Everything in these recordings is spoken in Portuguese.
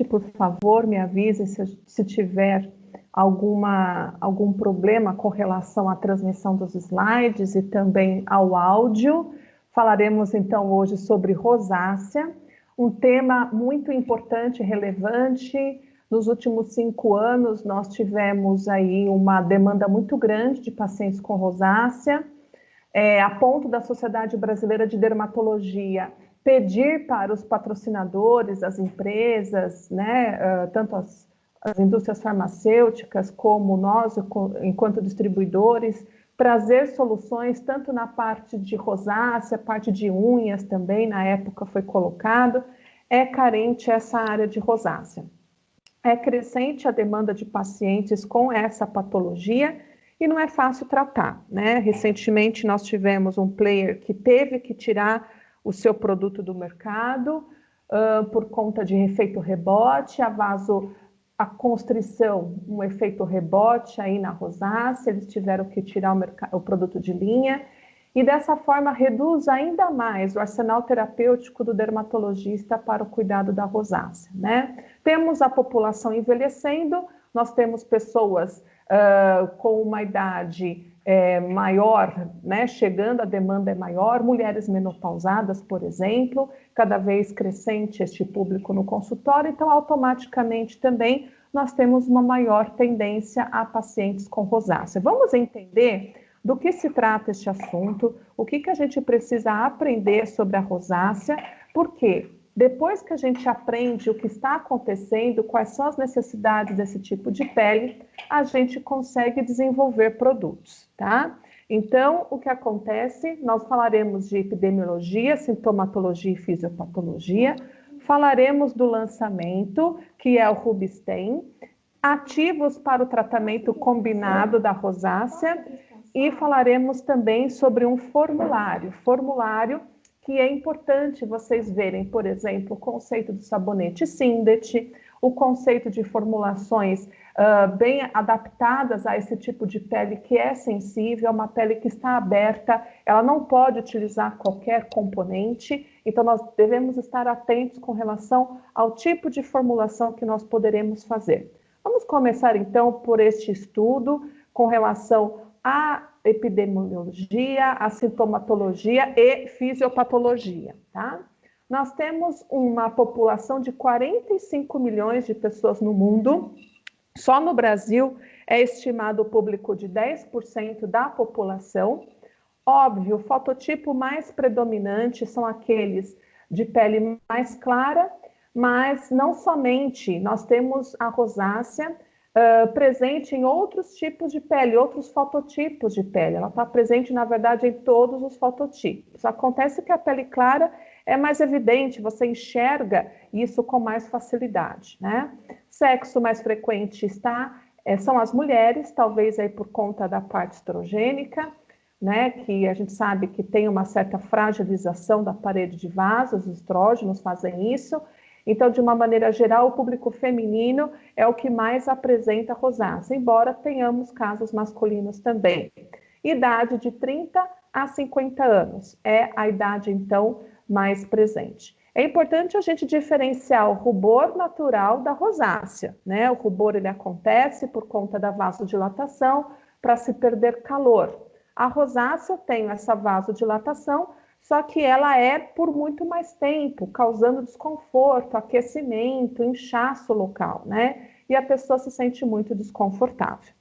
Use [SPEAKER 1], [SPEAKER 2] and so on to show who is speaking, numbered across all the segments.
[SPEAKER 1] Por favor, me avise se tiver algum problema com relação à transmissão dos slides e também ao áudio. Falaremos então hoje sobre rosácea, um tema muito importante e relevante. Nos últimos 5 anos, nós tivemos aí uma demanda muito grande de pacientes com rosácea, a ponto da Sociedade Brasileira de Dermatologia pedir para os patrocinadores, as empresas, né, tanto as indústrias farmacêuticas como nós, enquanto distribuidores, trazer soluções tanto na parte de rosácea, parte de unhas também, na época foi colocado, é carente essa área de rosácea. É crescente a demanda de pacientes com essa patologia e não é fácil tratar, né? Recentemente nós tivemos um player que teve que tirar o seu produto do mercado por conta de efeito rebote, a constrição, um efeito rebote aí na rosácea, eles tiveram que tirar o produto de linha e dessa forma reduz ainda mais o arsenal terapêutico do dermatologista para o cuidado da rosácea, né? Temos a população envelhecendo, nós temos pessoas com uma idade maior, né, chegando, a demanda é maior, mulheres menopausadas, por exemplo, cada vez crescente este público no consultório, então automaticamente também nós temos uma maior tendência a pacientes com rosácea. Vamos entender do que se trata este assunto, o que a gente precisa aprender sobre a rosácea, porque depois que a gente aprende o que está acontecendo, quais são as necessidades desse tipo de pele, a gente consegue desenvolver produtos, tá? Então, o que acontece? Nós falaremos de epidemiologia, sintomatologia e fisiopatologia, falaremos do lançamento, que é o Rubistem, ativos para o tratamento combinado da rosácea e falaremos também sobre um formulário que é importante vocês verem, por exemplo, o conceito do sabonete Sindet, o conceito de formulações bem adaptadas a esse tipo de pele que é sensível, uma pele que está aberta, ela não pode utilizar qualquer componente, então nós devemos estar atentos com relação ao tipo de formulação que nós poderemos fazer. Vamos começar então por este estudo com relação à epidemiologia, a sintomatologia e fisiopatologia, tá? Nós temos uma população de 45 milhões de pessoas no mundo. Só no Brasil é estimado o público de 10% da população. Óbvio, o fototipo mais predominante são aqueles de pele mais clara, mas não somente, nós temos a rosácea presente em outros tipos de pele, outros fototipos de pele. Ela está presente, na verdade, em todos os fototipos. Acontece que a pele clara é mais evidente, você enxerga isso com mais facilidade, né? Sexo mais frequente são as mulheres, talvez aí por conta da parte estrogênica, né? Que a gente sabe que tem uma certa fragilização da parede de vasos, os estrógenos fazem isso. Então, de uma maneira geral, o público feminino é o que mais apresenta rosácea, embora tenhamos casos masculinos também. Idade de 30 a 50 anos é a idade, então, mais presente. É importante a gente diferenciar o rubor natural da rosácea, né? O rubor, ele acontece por conta da vasodilatação para se perder calor. A rosácea tem essa vasodilatação, só que ela é por muito mais tempo, causando desconforto, aquecimento, inchaço local, né? E a pessoa se sente muito desconfortável.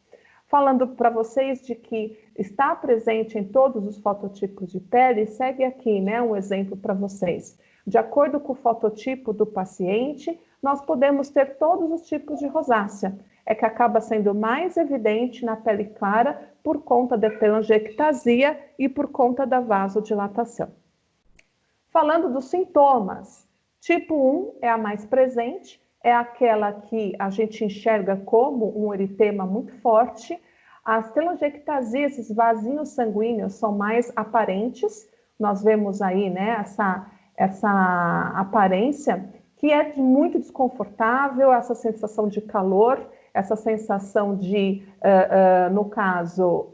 [SPEAKER 1] Falando para vocês de que está presente em todos os fototipos de pele, segue aqui, né, um exemplo para vocês. De acordo com o fototipo do paciente, nós podemos ter todos os tipos de rosácea. É que acaba sendo mais evidente na pele clara por conta da telangiectasia e por conta da vasodilatação. Falando dos sintomas, tipo 1 é a mais presente, é aquela que a gente enxerga como um eritema muito forte. As telangiectasias, esses vasinhos sanguíneos, são mais aparentes. Nós vemos aí, né, essa aparência que é muito desconfortável, essa sensação de calor, essa sensação de, no caso,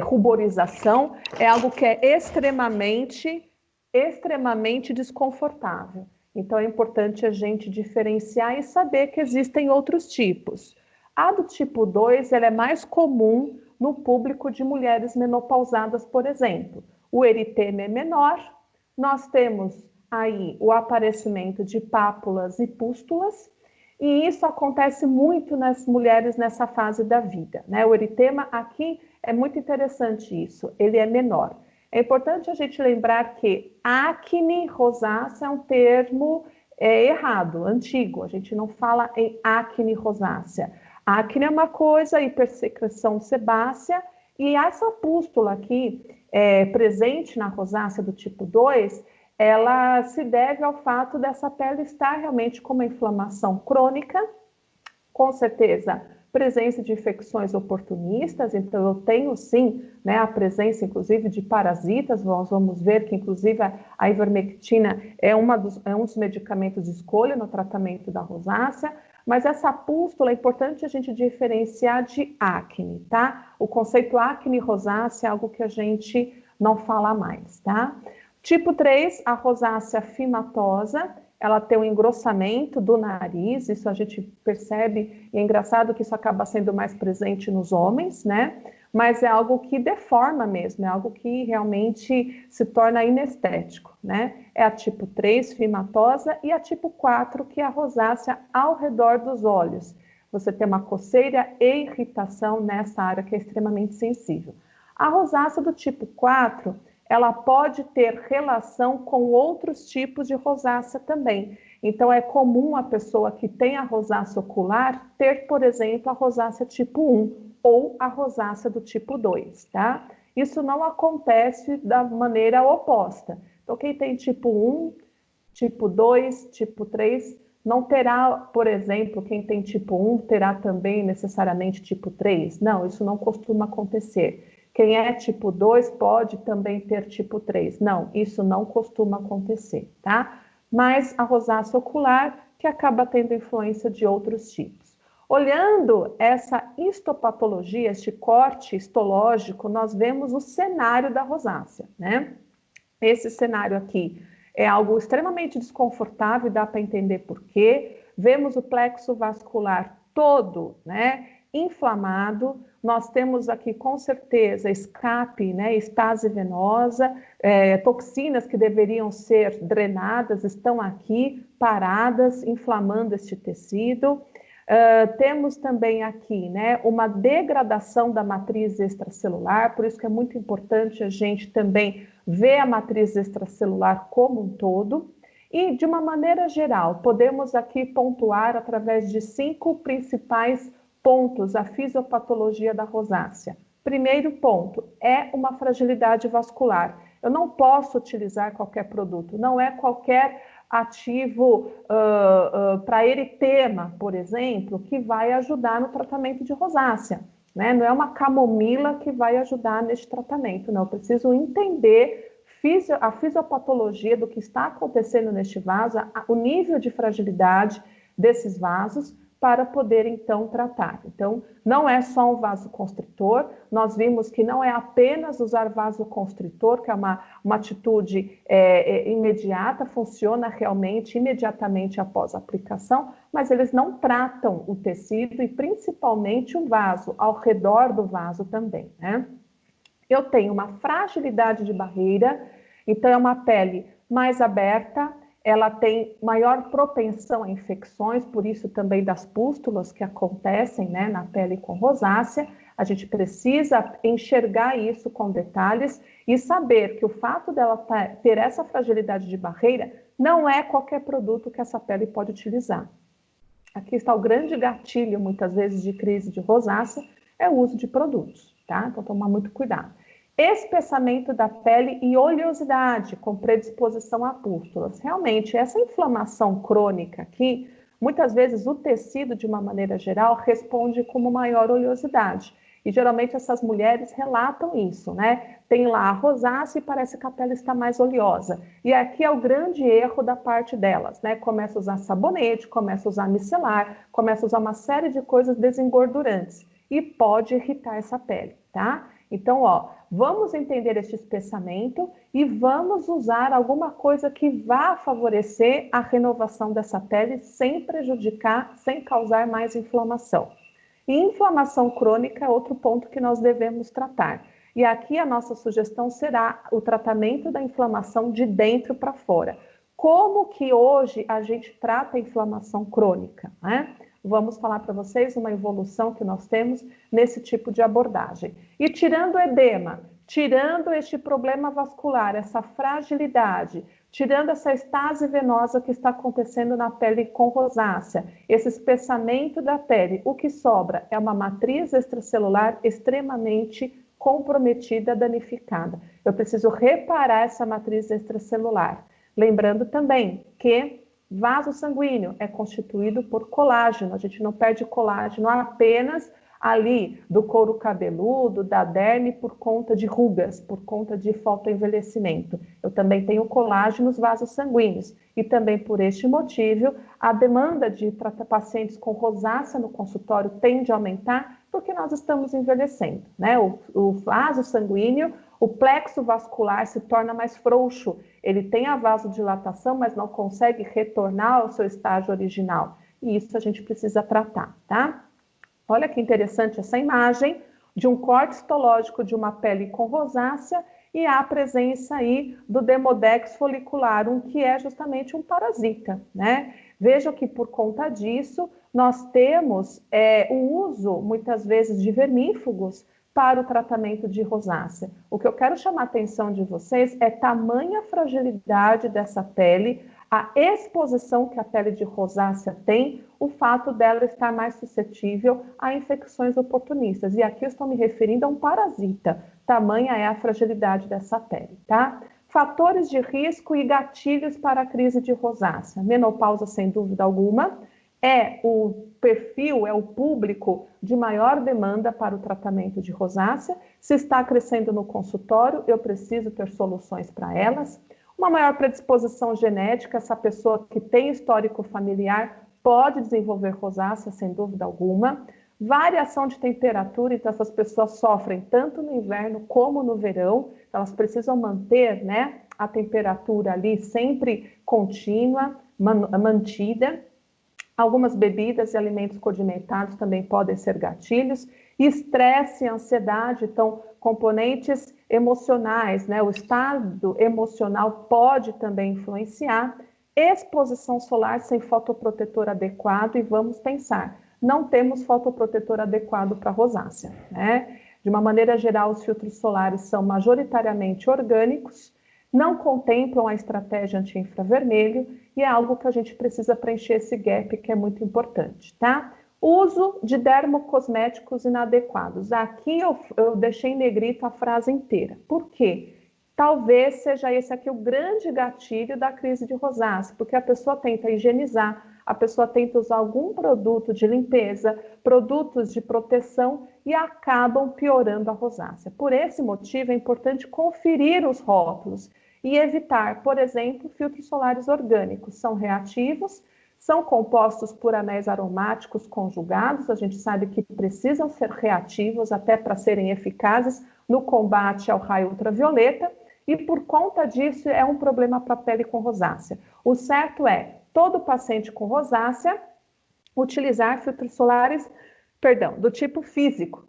[SPEAKER 1] ruborização, é algo que é extremamente desconfortável. Então é importante a gente diferenciar e saber que existem outros tipos. A do tipo 2, ela é mais comum no público de mulheres menopausadas, por exemplo. O eritema é menor, nós temos aí o aparecimento de pápulas e pústulas, e isso acontece muito nas mulheres nessa fase da vida, né? O eritema aqui é muito interessante isso, ele é menor. É importante a gente lembrar que acne rosácea é um termo errado, antigo. A gente não fala em acne rosácea. Acne é uma coisa, hipersecreção sebácea, e essa pústula aqui, presente na rosácea do tipo 2, ela se deve ao fato dessa pele estar realmente com uma inflamação crônica, com certeza, presença de infecções oportunistas, então eu tenho sim, né, a presença inclusive de parasitas, nós vamos ver que inclusive a ivermectina é um dos medicamentos de escolha no tratamento da rosácea, mas essa pústula é importante a gente diferenciar de acne, tá? O conceito acne rosácea é algo que a gente não fala mais, tá? Tipo 3, a rosácea fimatosa, ela tem um engrossamento do nariz, isso a gente percebe, e é engraçado que isso acaba sendo mais presente nos homens, né? Mas é algo que deforma mesmo, é algo que realmente se torna inestético, né? É a tipo 3, fimatosa, e a tipo 4, que é a rosácea ao redor dos olhos. Você tem uma coceira e irritação nessa área que é extremamente sensível. A rosácea do tipo 4, ela pode ter relação com outros tipos de rosácea também. Então, é comum a pessoa que tem a rosácea ocular ter, por exemplo, a rosácea tipo 1 ou a rosácea do tipo 2, tá? Isso não acontece da maneira oposta. Então, quem tem tipo 1, tipo 2, tipo 3, não terá, por exemplo, quem tem tipo 1 terá também necessariamente tipo 3. Não, isso não costuma acontecer. Quem é tipo 2 pode também ter tipo 3. Não, isso não costuma acontecer, tá? Mas a rosácea ocular que acaba tendo influência de outros tipos. Olhando essa histopatologia, este corte histológico, nós vemos o cenário da rosácea, né? Esse cenário aqui é algo extremamente desconfortável, dá para entender por quê. Vemos o plexo vascular todo, né, inflamado. Nós temos aqui, com certeza, escape, né, estase venosa, toxinas que deveriam ser drenadas estão aqui paradas, inflamando este tecido. Temos também aqui, né, uma degradação da matriz extracelular, por isso que é muito importante a gente também ver a matriz extracelular como um todo. E, de uma maneira geral, podemos aqui pontuar através de 5 principais pontos a fisiopatologia da rosácea. Primeiro ponto, é uma fragilidade vascular. Eu não posso utilizar qualquer produto, não é qualquer ativo para eritema, por exemplo, que vai ajudar no tratamento de rosácea, né? Não é uma camomila que vai ajudar neste tratamento, não. Eu preciso entender a fisiopatologia do que está acontecendo neste vaso, o nível de fragilidade desses vasos, para poder, então, tratar. Então, não é só um vasoconstritor, nós vimos que não é apenas usar vasoconstritor, que é uma atitude imediata, funciona realmente imediatamente após a aplicação, mas eles não tratam o tecido e principalmente o vaso, ao redor do vaso também, né? Eu tenho uma fragilidade de barreira, então é uma pele mais aberta, ela tem maior propensão a infecções, por isso também das pústulas que acontecem, né, na pele com rosácea. A gente precisa enxergar isso com detalhes e saber que o fato dela ter essa fragilidade de barreira não é qualquer produto que essa pele pode utilizar. Aqui está o grande gatilho, muitas vezes, de crise de rosácea, é o uso de produtos, tá? Então, tomar muito cuidado. Espessamento da pele e oleosidade, com predisposição a pústulas. Realmente, essa inflamação crônica aqui, muitas vezes o tecido, de uma maneira geral, responde como maior oleosidade. E geralmente essas mulheres relatam isso, né? Tem lá a rosácea e parece que a pele está mais oleosa. E aqui é o grande erro da parte delas, né? Começa a usar sabonete, começa a usar micelar, começa a usar uma série de coisas desengordurantes. E pode irritar essa pele, tá? Então, ó, Vamos entender este espessamento e vamos usar alguma coisa que vá favorecer a renovação dessa pele sem prejudicar, sem causar mais inflamação. E inflamação crônica é outro ponto que nós devemos tratar. E aqui a nossa sugestão será o tratamento da inflamação de dentro para fora. Como que hoje a gente trata a inflamação crônica, né? Vamos falar para vocês uma evolução que nós temos nesse tipo de abordagem. E tirando o edema, tirando este problema vascular, essa fragilidade, tirando essa estase venosa que está acontecendo na pele com rosácea, esse espessamento da pele, o que sobra é uma matriz extracelular extremamente comprometida, danificada. Eu preciso reparar essa matriz extracelular. Lembrando também que vaso sanguíneo é constituído por colágeno. A gente não perde colágeno apenas ali do couro cabeludo, da derme, por conta de rugas, por conta de fotoenvelhecimento. Eu também tenho colágeno nos vasos sanguíneos. E também por este motivo, a demanda de pacientes com rosácea no consultório tende a aumentar, porque nós estamos envelhecendo, né? O vaso sanguíneo, o plexo vascular se torna mais frouxo. Ele tem a vasodilatação, mas não consegue retornar ao seu estágio original. E isso a gente precisa tratar, tá? Olha que interessante essa imagem de um corte histológico de uma pele com rosácea e a presença aí do Demodex follicularum, que é justamente um parasita, né? Vejam que por conta disso, nós temos o uso, muitas vezes, de vermífugos para o tratamento de rosácea. O que eu quero chamar a atenção de vocês é tamanha fragilidade dessa pele, a exposição que a pele de rosácea tem, o fato dela estar mais suscetível a infecções oportunistas. E aqui eu estou me referindo a um parasita. Tamanha é a fragilidade dessa pele, tá? Fatores de risco e gatilhos para a crise de rosácea. Menopausa, sem dúvida alguma, é o perfil, é o público de maior demanda para o tratamento de rosácea. Se está crescendo no consultório, eu preciso ter soluções para elas. Uma maior predisposição genética, essa pessoa que tem histórico familiar pode desenvolver rosácea, sem dúvida alguma. Variação de temperatura, então essas pessoas sofrem tanto no inverno como no verão, elas precisam manter, né, a temperatura ali sempre contínua, mantida. Algumas bebidas e alimentos condimentados também podem ser gatilhos. Estresse e ansiedade, então, componentes emocionais, né? O estado emocional pode também influenciar. Exposição solar sem fotoprotetor adequado, e vamos pensar, não temos fotoprotetor adequado para rosácea, né? De uma maneira geral, os filtros solares são majoritariamente orgânicos, não contemplam a estratégia anti-infravermelho e é algo que a gente precisa preencher esse gap, que é muito importante, tá? Uso de dermocosméticos inadequados. Aqui eu deixei em negrito a frase inteira. Por quê? Talvez seja esse aqui o grande gatilho da crise de rosácea, porque a pessoa tenta higienizar, a pessoa tenta usar algum produto de limpeza, produtos de proteção e acabam piorando a rosácea. Por esse motivo é importante conferir os rótulos e evitar, por exemplo, filtros solares orgânicos. São reativos, são compostos por anéis aromáticos conjugados, a gente sabe que precisam ser reativos até para serem eficazes no combate ao raio ultravioleta, e por conta disso é um problema para a pele com rosácea. O certo é, todo paciente com rosácea utilizar filtros solares, do tipo físico,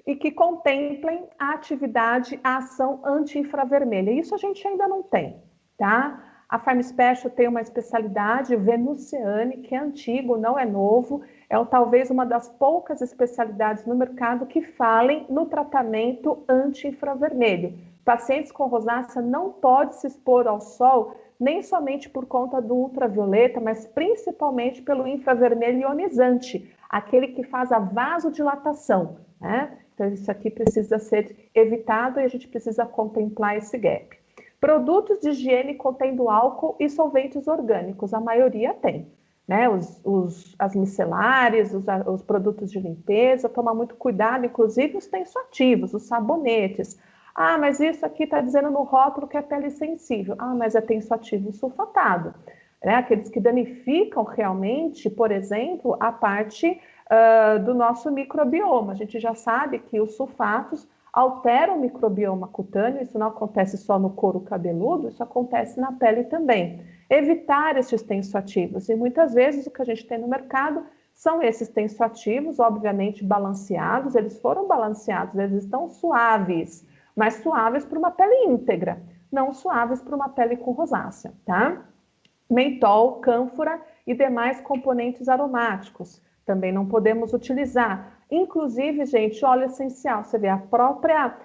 [SPEAKER 1] e que contemplem a atividade, a ação anti-infravermelha. Isso a gente ainda não tem, tá? A Farm Special tem uma especialidade, o Venuceane, que é antigo, não é novo, é talvez uma das poucas especialidades no mercado que falem no tratamento anti-infravermelho. Pacientes com rosácea não podem se expor ao sol, nem somente por conta do ultravioleta, mas principalmente pelo infravermelho ionizante, aquele que faz a vasodilatação, né? Então isso aqui precisa ser evitado e a gente precisa contemplar esse gap. Produtos de higiene contendo álcool e solventes orgânicos, a maioria tem, né? As micelares, os produtos de limpeza, tomar muito cuidado, inclusive os tensoativos, os sabonetes. Ah, mas isso aqui está dizendo no rótulo que é pele sensível. Ah, mas é tensoativo sulfatado. Né? Aqueles que danificam realmente, por exemplo, a parte do nosso microbioma. A gente já sabe que os sulfatos altera o microbioma cutâneo, isso não acontece só no couro cabeludo, isso acontece na pele também. Evitar esses tensoativos, e muitas vezes o que a gente tem no mercado são esses tensoativos, obviamente balanceados, eles foram balanceados, eles estão suaves, mas suaves para uma pele íntegra, não suaves para uma pele com rosácea, tá? Mentol, cânfora e demais componentes aromáticos. Também não podemos utilizar. Inclusive, gente, óleo essencial. Você vê a própria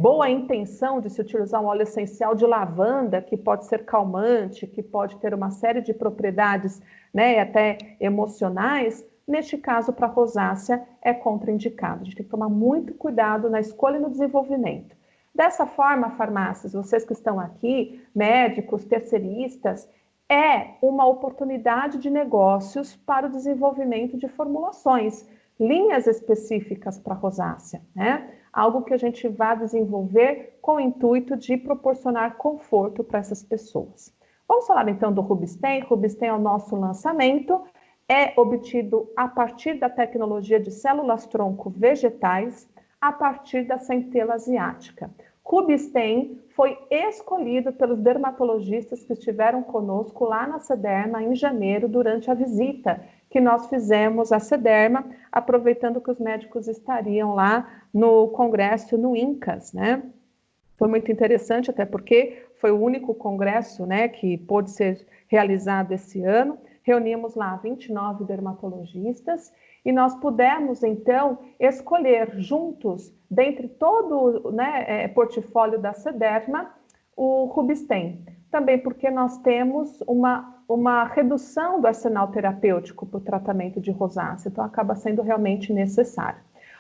[SPEAKER 1] boa intenção de se utilizar um óleo essencial de lavanda, que pode ser calmante, que pode ter uma série de propriedades, né, até emocionais. Neste caso, para rosácea, é contraindicado. A gente tem que tomar muito cuidado na escolha e no desenvolvimento. Dessa forma, farmácias, vocês que estão aqui, médicos, terceiristas, é uma oportunidade de negócios para o desenvolvimento de formulações, linhas específicas para rosácea, né? Algo que a gente vai desenvolver com o intuito de proporcionar conforto para essas pessoas. Vamos falar então do Rubisten. Rubisten é o nosso lançamento, é obtido a partir da tecnologia de células-tronco vegetais, a partir da centela asiática. Rubisten foi escolhido pelos dermatologistas que estiveram conosco lá na Sederma em janeiro, durante a visita que nós fizemos à Sederma, aproveitando que os médicos estariam lá no congresso no INCAS, né? Foi muito interessante, até porque foi o único congresso, né, que pôde ser realizado esse ano. Reunimos lá 29 dermatologistas e nós pudemos, então, escolher juntos, dentre todo o, né, portfólio da Sederma, o Rubisten. Também porque nós temos uma redução do arsenal terapêutico para o tratamento de rosácea, então acaba sendo realmente necessário.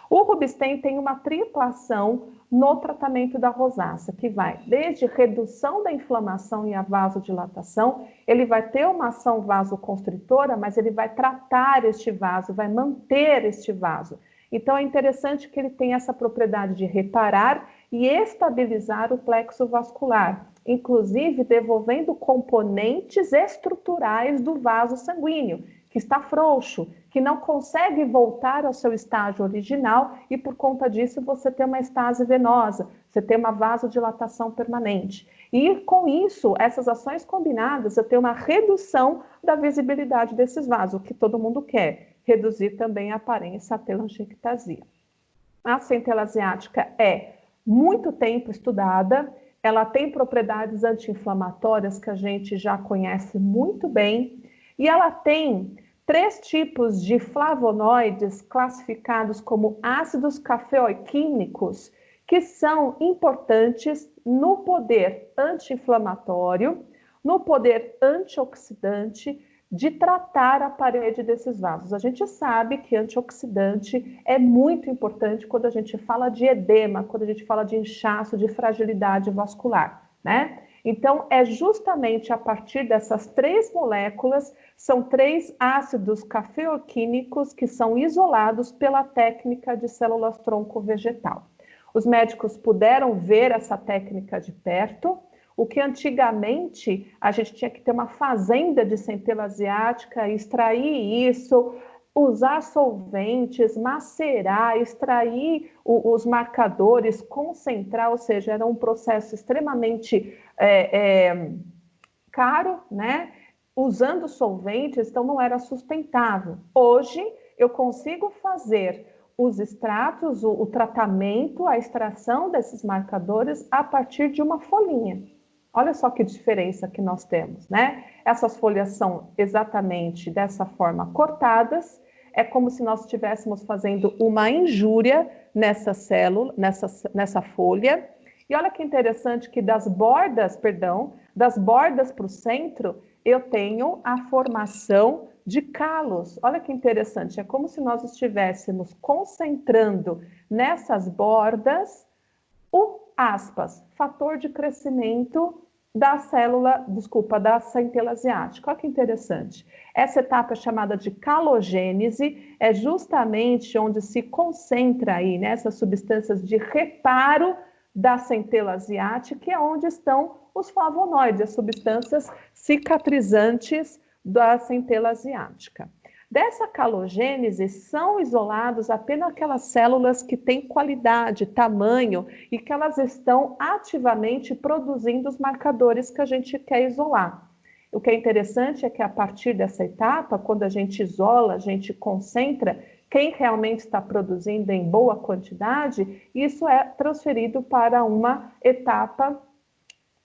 [SPEAKER 1] O Rubisten tem uma tripla ação no tratamento da rosácea, que vai desde redução da inflamação e a vasodilatação, ele vai ter uma ação vasoconstritora, mas ele vai tratar este vaso, vai manter este vaso. Então é interessante que ele tenha essa propriedade de reparar e estabilizar o plexo vascular, inclusive devolvendo componentes estruturais do vaso sanguíneo, que está frouxo, que não consegue voltar ao seu estágio original e por conta disso você tem uma estase venosa, você tem uma vasodilatação permanente. E com isso, essas ações combinadas, eu tenho uma redução da visibilidade desses vasos, o que todo mundo quer, reduzir também a aparência, a telangiectasia. A centela asiática é muito tempo estudada, ela tem propriedades anti-inflamatórias que a gente já conhece muito bem, e ela tem 3 tipos de flavonoides classificados como ácidos cafeoquímicos, que são importantes no poder anti-inflamatório, no poder antioxidante, de tratar a parede desses vasos. A gente sabe que antioxidante é muito importante quando a gente fala de edema, quando a gente fala de inchaço, de fragilidade vascular, né? Então, é justamente a partir dessas 3 moléculas, são 3 ácidos cafeoquímicos que são isolados pela técnica de células-tronco vegetal. Os médicos puderam ver essa técnica de perto, o que antigamente a gente tinha que ter uma fazenda de centela asiática, extrair isso, usar solventes, macerar, extrair os marcadores, concentrar, ou seja, era um processo extremamente caro, né? Usando solventes, então não era sustentável. Hoje eu consigo fazer os extratos, o tratamento, a extração desses marcadores a partir de uma folhinha. Olha só que diferença que nós temos, né? Essas folhas são exatamente dessa forma cortadas, é como se nós estivéssemos fazendo uma injúria nessa célula, nessa folha. E olha que interessante que das bordas para o centro, eu tenho a formação de calos. Olha que interessante, é como se nós estivéssemos concentrando nessas bordas o fator de crescimento da da centela asiática. Olha que interessante. Essa etapa é chamada de calogênese, é justamente onde se concentra aí, né, essas substâncias de reparo da centela asiática, que é onde estão os flavonoides, as substâncias cicatrizantes da centela asiática. Dessa calogênese são isolados apenas aquelas células que têm qualidade, tamanho e que elas estão ativamente produzindo os marcadores que a gente quer isolar. O que é interessante é que a partir dessa etapa, quando a gente isola, a gente concentra quem realmente está produzindo em boa quantidade, isso é transferido para uma etapa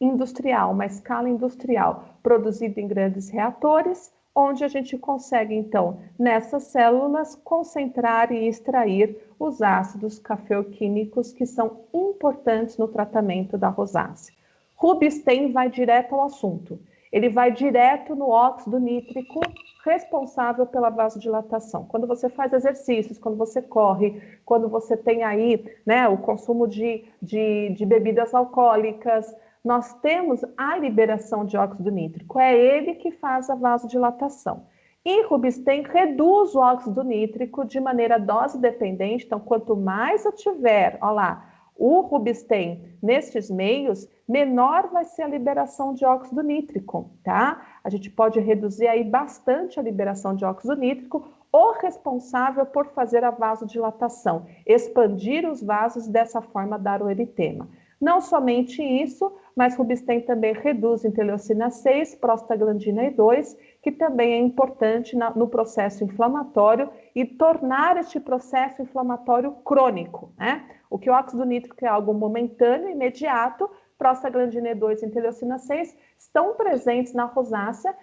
[SPEAKER 1] industrial, uma escala industrial, produzido em grandes reatores, onde a gente consegue, então, nessas células, concentrar e extrair os ácidos cafeoquímicos que são importantes no tratamento da rosácea. Rubinstein vai direto ao assunto. Ele vai direto no óxido nítrico, responsável pela vasodilatação. Quando você faz exercícios, quando você corre, quando você tem aí, né, o consumo de bebidas alcoólicas, nós temos a liberação de óxido nítrico. É ele que faz a vasodilatação. E Rubinstein reduz o óxido nítrico de maneira dose dependente. Então, quanto mais eu tiver, olha lá, o Rubinstein nestes meios, menor vai ser a liberação de óxido nítrico, tá? A gente pode reduzir aí bastante a liberação de óxido nítrico, o responsável por fazer a vasodilatação, expandir os vasos e dessa forma dar o eritema. Não somente isso, mas Rubinstein também reduz interleucina 6, prostaglandina E2, que também é importante no processo inflamatório e tornar este processo inflamatório crônico, né? O que o óxido nítrico é algo momentâneo, imediato, prostaglandina E2 e interleucina 6 estão presentes na rosácea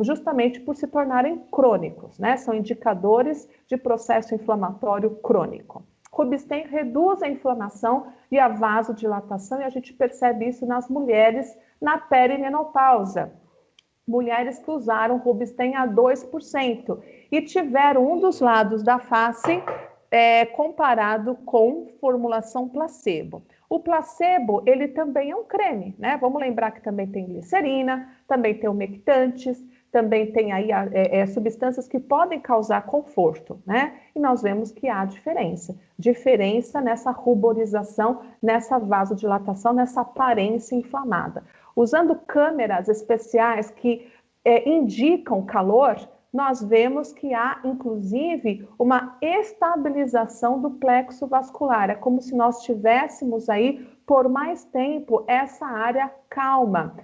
[SPEAKER 1] justamente por se tornarem crônicos, né? São indicadores de processo inflamatório crônico. Rubinstein reduz a inflamação e a vasodilatação, e a gente percebe isso nas mulheres na perimenopausa. Mulheres que usaram Rubinstein a 2% e tiveram um dos lados da face comparado com formulação placebo. O placebo, ele também é um creme, né? Vamos lembrar que também tem glicerina, também tem umectantes, também tem aí substâncias que podem causar conforto, né? E nós vemos que há diferença nessa ruborização, nessa vasodilatação, nessa aparência inflamada. Usando câmeras especiais que indicam calor, nós vemos que há, inclusive, uma estabilização do plexo vascular. É como se nós tivéssemos aí, por mais tempo, essa área calma,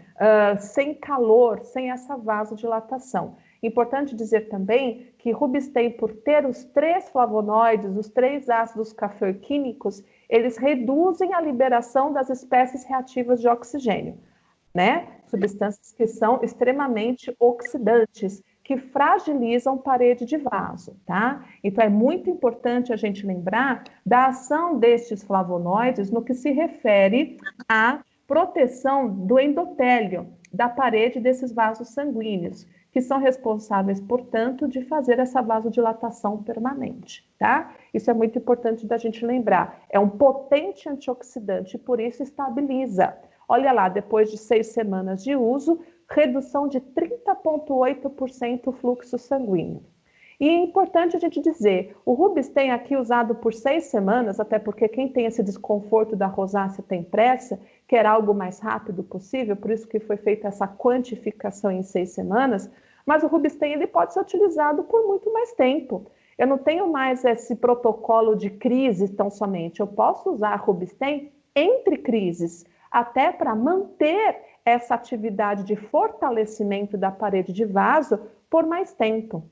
[SPEAKER 1] sem calor, sem essa vasodilatação. Importante dizer também que Rubinstein, por ter os 3 flavonoides, os 3 ácidos cafeoquímicos, eles reduzem a liberação das espécies reativas de oxigênio, né? Substâncias que são extremamente oxidantes, que fragilizam parede de vaso, tá? Então, é muito importante a gente lembrar da ação destes flavonoides no que se refere à proteção do endotélio, da parede desses vasos sanguíneos, que são responsáveis, portanto, de fazer essa vasodilatação permanente, tá? Isso é muito importante da gente lembrar. É um potente antioxidante, por isso estabiliza. Olha lá, depois de 6 semanas de uso, redução de 30,8% o fluxo sanguíneo. E é importante a gente dizer, o Rubinstein aqui usado por 6 semanas, até porque quem tem esse desconforto da rosácea tem pressa, quer algo mais rápido possível, por isso que foi feita essa quantificação em 6 semanas, mas o Rubinstein ele pode ser utilizado por muito mais tempo. Eu não tenho mais esse protocolo de crise tão somente, eu posso usar Rubinstein entre crises, até para manter essa atividade de fortalecimento da parede de vaso por mais tempo.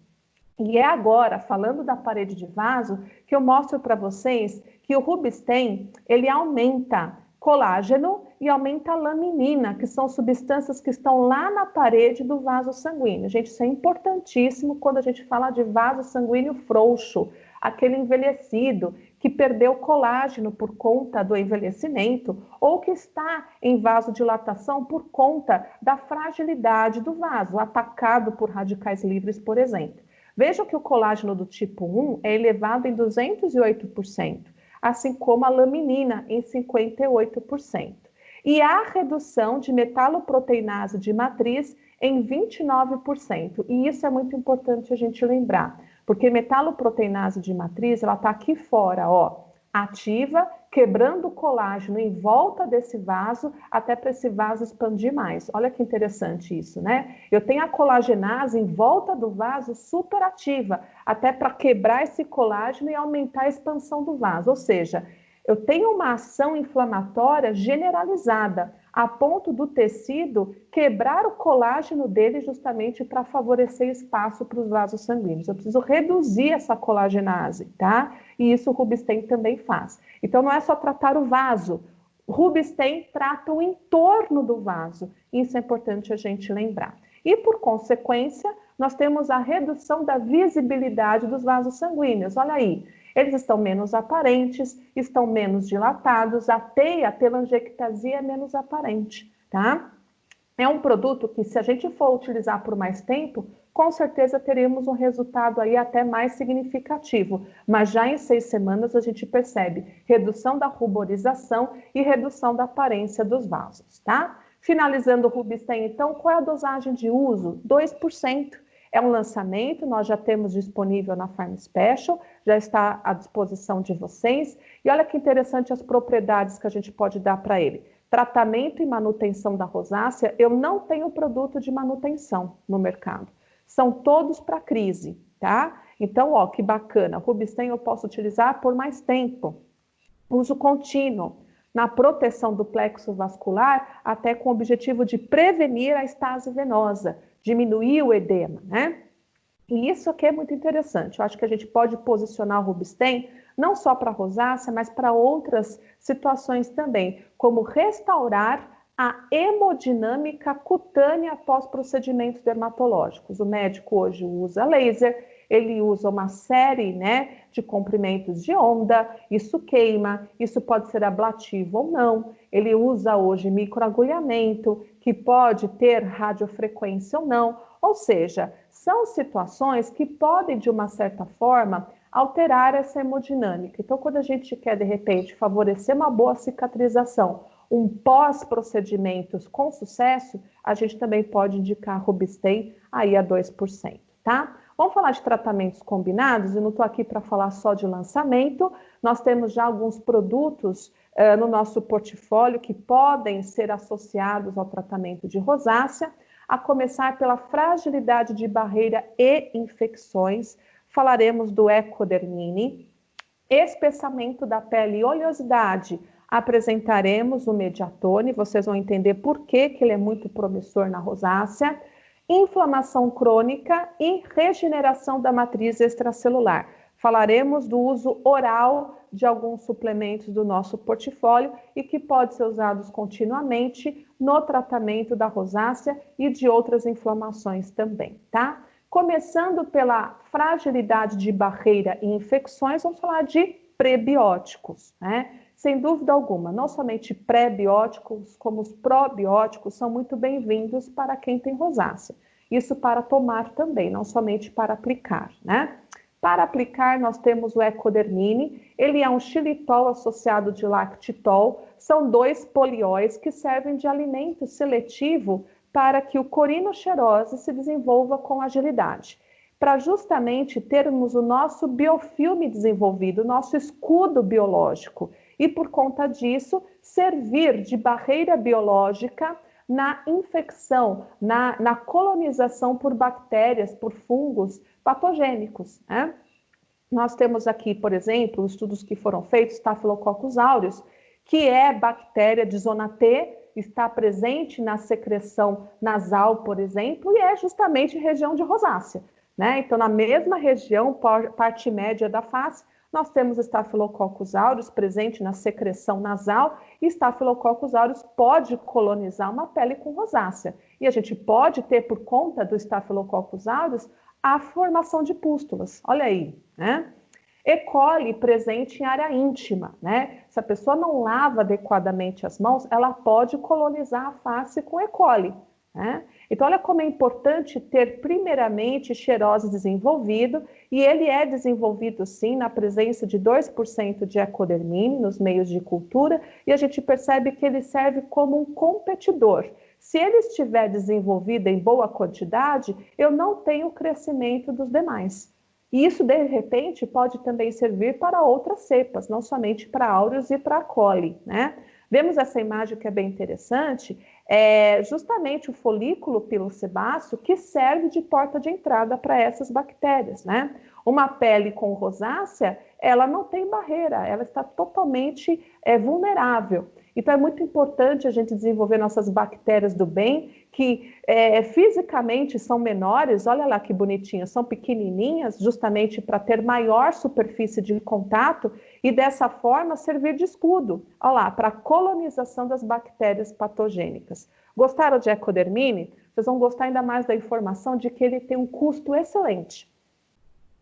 [SPEAKER 1] E é agora, falando da parede de vaso, que eu mostro para vocês que o Rubinstein, ele aumenta colágeno e aumenta a laminina, que são substâncias que estão lá na parede do vaso sanguíneo. Gente, isso é importantíssimo quando a gente fala de vaso sanguíneo frouxo, aquele envelhecido que perdeu colágeno por conta do envelhecimento ou que está em vasodilatação por conta da fragilidade do vaso, atacado por radicais livres, por exemplo. Vejam que o colágeno do tipo 1 é elevado em 208%, assim como a laminina em 58%. E a redução de metaloproteinase de matriz em 29%. E isso é muito importante a gente lembrar, porque metaloproteinase de matriz, ela está aqui fora, ó, ativa, quebrando o colágeno em volta desse vaso, até para esse vaso expandir mais. Olha que interessante isso, né? Eu tenho a colagenase em volta do vaso super ativa, até para quebrar esse colágeno e aumentar a expansão do vaso. Ou seja, eu tenho uma ação inflamatória generalizada, a ponto do tecido quebrar o colágeno dele justamente para favorecer espaço para os vasos sanguíneos. Eu preciso reduzir essa colagenase, tá? E isso o Rubisten também faz. Então não é só tratar o vaso, o Rubisten trata o entorno do vaso. Isso é importante a gente lembrar. E por consequência, nós temos a redução da visibilidade dos vasos sanguíneos. Olha aí, eles estão menos aparentes, estão menos dilatados, a telangiectasia é menos aparente, tá? É um produto que, se a gente for utilizar por mais tempo, com certeza teremos um resultado aí até mais significativo. Mas já em 6 semanas a gente percebe redução da ruborização e redução da aparência dos vasos, tá? Finalizando o Rubisten, então, qual é a dosagem de uso? 2%. É um lançamento, nós já temos disponível na Farm Special, já está à disposição de vocês. E olha que interessante as propriedades que a gente pode dar para ele. Tratamento e manutenção da rosácea, eu não tenho produto de manutenção no mercado. São todos para crise, tá? Então, ó, que bacana. Rubisten eu posso utilizar por mais tempo. Uso contínuo. Na proteção do plexo vascular, até com o objetivo de prevenir a estase venosa, diminuir o edema, né? E isso aqui é muito interessante. Eu acho que a gente pode posicionar o Rubisten não só para rosácea, mas para outras situações também, como restaurar a hemodinâmica cutânea após procedimentos dermatológicos. O médico hoje usa laser, ele usa uma série, né, de comprimentos de onda, isso queima, isso pode ser ablativo ou não. Ele usa hoje microagulhamento, que pode ter radiofrequência ou não. Ou seja, são situações que podem, de uma certa forma, alterar essa hemodinâmica. Então, quando a gente quer, de repente, favorecer uma boa cicatrização, um pós-procedimentos com sucesso, a gente também pode indicar Rubisten aí a 2%, tá? Vamos falar de tratamentos combinados, eu não estou aqui para falar só de lançamento, nós temos já alguns produtos no nosso portfólio que podem ser associados ao tratamento de rosácea, a começar pela fragilidade de barreira e infecções, falaremos do Ecodermine, espessamento da pele e oleosidade, apresentaremos o Mediatone, vocês vão entender por que ele é muito promissor na rosácea, inflamação crônica e regeneração da matriz extracelular. Falaremos do uso oral de alguns suplementos do nosso portfólio e que pode ser usados continuamente no tratamento da rosácea e de outras inflamações também, tá? Começando pela fragilidade de barreira e infecções, vamos falar de prebióticos, né? Sem dúvida alguma, não somente pré-bióticos, como os probióticos são muito bem-vindos para quem tem rosácea. Isso para tomar também, não somente para aplicar, né? Para aplicar, nós temos o Ecodermine, ele é um xilitol associado de lactitol, são 2 polióis que servem de alimento seletivo para que o corinoxerose se desenvolva com agilidade. Para justamente termos o nosso biofilme desenvolvido, o nosso escudo biológico, e por conta disso, servir de barreira biológica na infecção, na colonização por bactérias, por fungos patogênicos, né? Nós temos aqui, por exemplo, estudos que foram feitos, Staphylococcus aureus, que é bactéria de zona T, está presente na secreção nasal, por exemplo, e é justamente região de rosácea, né? Então, na mesma região, parte média da face, nós temos Staphylococcus aureus presente na secreção nasal e Staphylococcus aureus pode colonizar uma pele com rosácea. E a gente pode ter, por conta do Staphylococcus aureus, a formação de pústulas. Olha aí, né? E. coli presente em área íntima, né? Se a pessoa não lava adequadamente as mãos, ela pode colonizar a face com E. coli, né? Então, olha como é importante ter primeiramente xerose desenvolvido, e ele é desenvolvido sim na presença de 2% de Ecodermine nos meios de cultura, e a gente percebe que ele serve como um competidor. Se ele estiver desenvolvido em boa quantidade, eu não tenho o crescimento dos demais. E isso, de repente, pode também servir para outras cepas, não somente para áureos e para coli, né? Vemos essa imagem que é bem interessante, é justamente o folículo pilosebáceo que serve de porta de entrada para essas bactérias, né? Uma pele com rosácea, ela não tem barreira, ela está totalmente vulnerável. Então é muito importante a gente desenvolver nossas bactérias do bem, que fisicamente são menores, olha lá que bonitinhas, são pequenininhas, justamente para ter maior superfície de contato e dessa forma servir de escudo, olha lá, para a colonização das bactérias patogênicas. Gostaram de Ecodermine? Vocês vão gostar ainda mais da informação de que ele tem um custo excelente.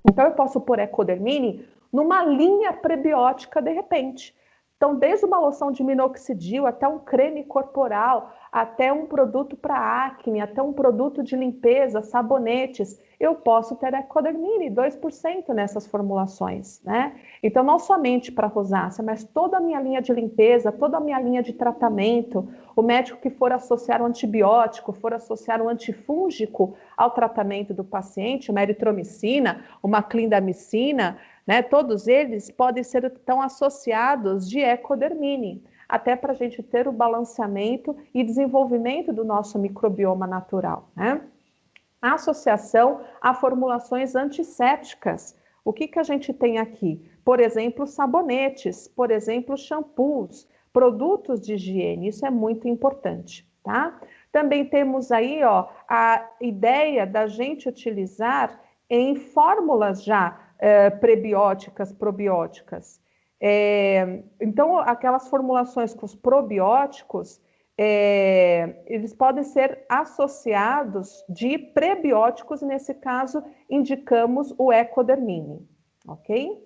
[SPEAKER 1] Então eu posso pôr Ecodermine numa linha prebiótica de repente. Então, desde uma loção de minoxidil, até um creme corporal, até um produto para acne, até um produto de limpeza, sabonetes, eu posso ter Ecodermine 2% nessas formulações, né? Então, não somente para rosácea, mas toda a minha linha de limpeza, toda a minha linha de tratamento, o médico que for associar um antibiótico, for associar um antifúngico ao tratamento do paciente, uma eritromicina, uma clindamicina, né, todos eles podem ser tão associados de Ecodermine, até para a gente ter o balanceamento e desenvolvimento do nosso microbioma natural, né? A associação a formulações antissépticas. O que a gente tem aqui? Por exemplo, sabonetes, por exemplo, shampoos, produtos de higiene, isso é muito importante, tá? Também temos aí, ó, a ideia da gente utilizar em fórmulas já prebióticas, probióticas. Então, aquelas formulações com os probióticos, eles podem ser associados de prebióticos, nesse caso, indicamos o Ecodermine, ok?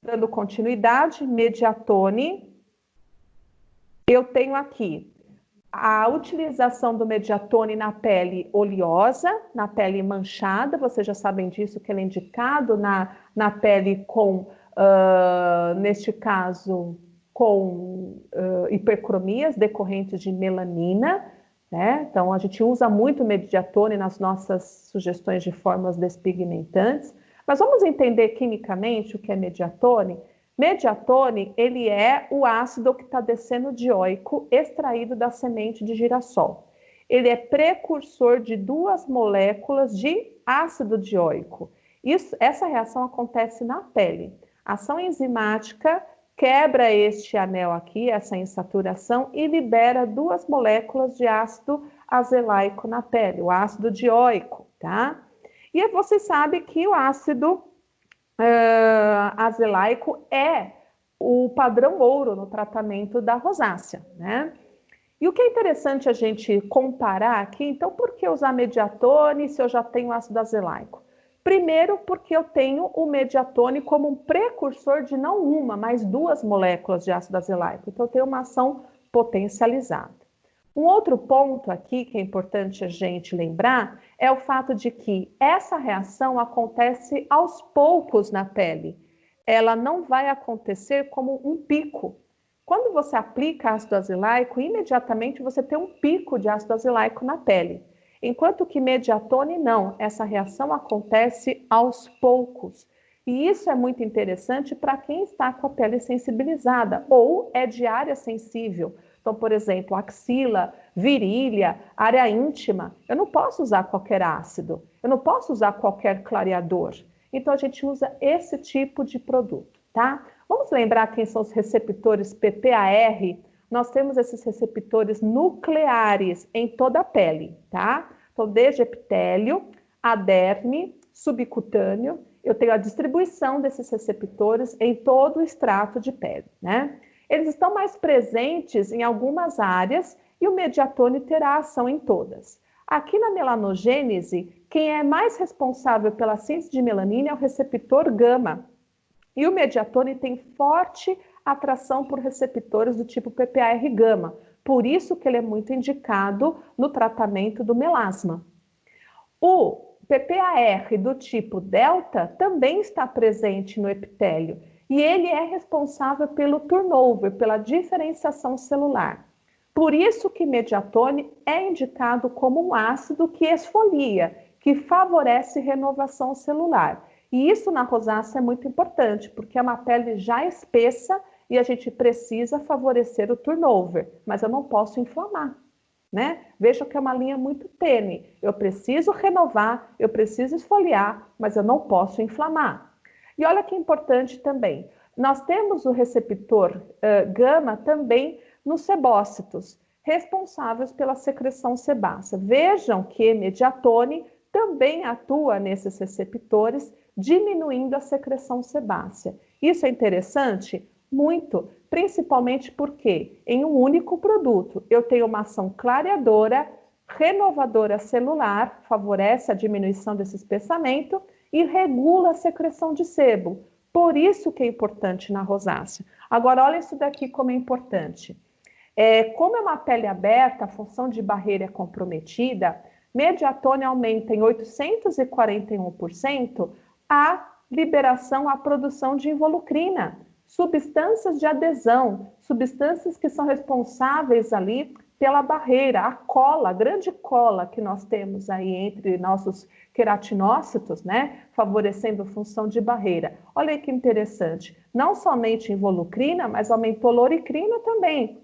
[SPEAKER 1] Dando continuidade, Mediatone, eu tenho aqui a utilização do Mediatone na pele oleosa, na pele manchada, vocês já sabem disso, que ele é indicado na pele com, neste caso, com hipercromias decorrentes de melanina, né? Então, a gente usa muito o Mediatone nas nossas sugestões de fórmulas despigmentantes, mas vamos entender quimicamente o que é Mediatone? Mediatone, ele é o ácido octadeceno-dioico extraído da semente de girassol. Ele é precursor de 2 moléculas de ácido dioico. Essa reação acontece na pele. A ação enzimática quebra este anel aqui, essa insaturação, e libera 2 moléculas de ácido azelaico na pele, o ácido dioico, tá? E você sabe que o ácido azelaico é o padrão ouro no tratamento da rosácea, né? E o que é interessante a gente comparar aqui, então, por que usar Mediatone se eu já tenho ácido azelaico? Primeiro, porque eu tenho o Mediatone como um precursor de não uma, mas 2 moléculas de ácido azelaico. Então, eu tenho uma ação potencializada. Um outro ponto aqui que é importante a gente lembrar é o fato de que essa reação acontece aos poucos na pele. Ela não vai acontecer como um pico. Quando você aplica ácido azelaico, imediatamente você tem um pico de ácido azelaico na pele. Enquanto que Mediatone não, essa reação acontece aos poucos. E isso é muito interessante para quem está com a pele sensibilizada ou é de área sensível. Então, por exemplo, axila, virilha, área íntima. Eu não posso usar qualquer ácido, eu não posso usar qualquer clareador. Então, a gente usa esse tipo de produto, tá? Vamos lembrar quem são os receptores PPAR? Nós temos esses receptores nucleares em toda a pele, tá? Então, desde epitélio, a derme, subcutâneo, eu tenho a distribuição desses receptores em todo o extrato de pele, né? Eles estão mais presentes em algumas áreas e o Mediatone terá ação em todas. Aqui na melanogênese, quem é mais responsável pela síntese de melanina é o receptor gama. E o Mediatone tem forte atração por receptores do tipo PPAR-gama. Por isso que ele é muito indicado no tratamento do melasma. O PPAR do tipo delta também está presente no epitélio. E ele é responsável pelo turnover, pela diferenciação celular. Por isso que Mediatone é indicado como um ácido que esfolia, que favorece renovação celular. E isso na rosácea é muito importante, porque é uma pele já espessa e a gente precisa favorecer o turnover, mas eu não posso inflamar, né? Veja que é uma linha muito tênue. Eu preciso renovar, eu preciso esfoliar, mas eu não posso inflamar. E olha que importante também, nós temos o receptor gama também nos sebócitos, responsáveis pela secreção sebácea. Vejam que mediatone também atua nesses receptores, diminuindo a secreção sebácea. Isso é interessante? Muito, principalmente porque em um único produto eu tenho uma ação clareadora, renovadora celular, favorece a diminuição desse espessamento e regula a secreção de sebo. Por isso que é importante na rosácea. Agora, olha isso daqui como é importante. Como é uma pele aberta, a função de barreira é comprometida, mediatone aumenta em 841% a liberação, a produção de involucrina, substâncias de adesão, substâncias que são responsáveis ali pela barreira, a cola, a grande cola que nós temos aí entre nossos queratinócitos, né, favorecendo a função de barreira. Olha aí que interessante, não somente involucrina, mas aumentou loricrina também,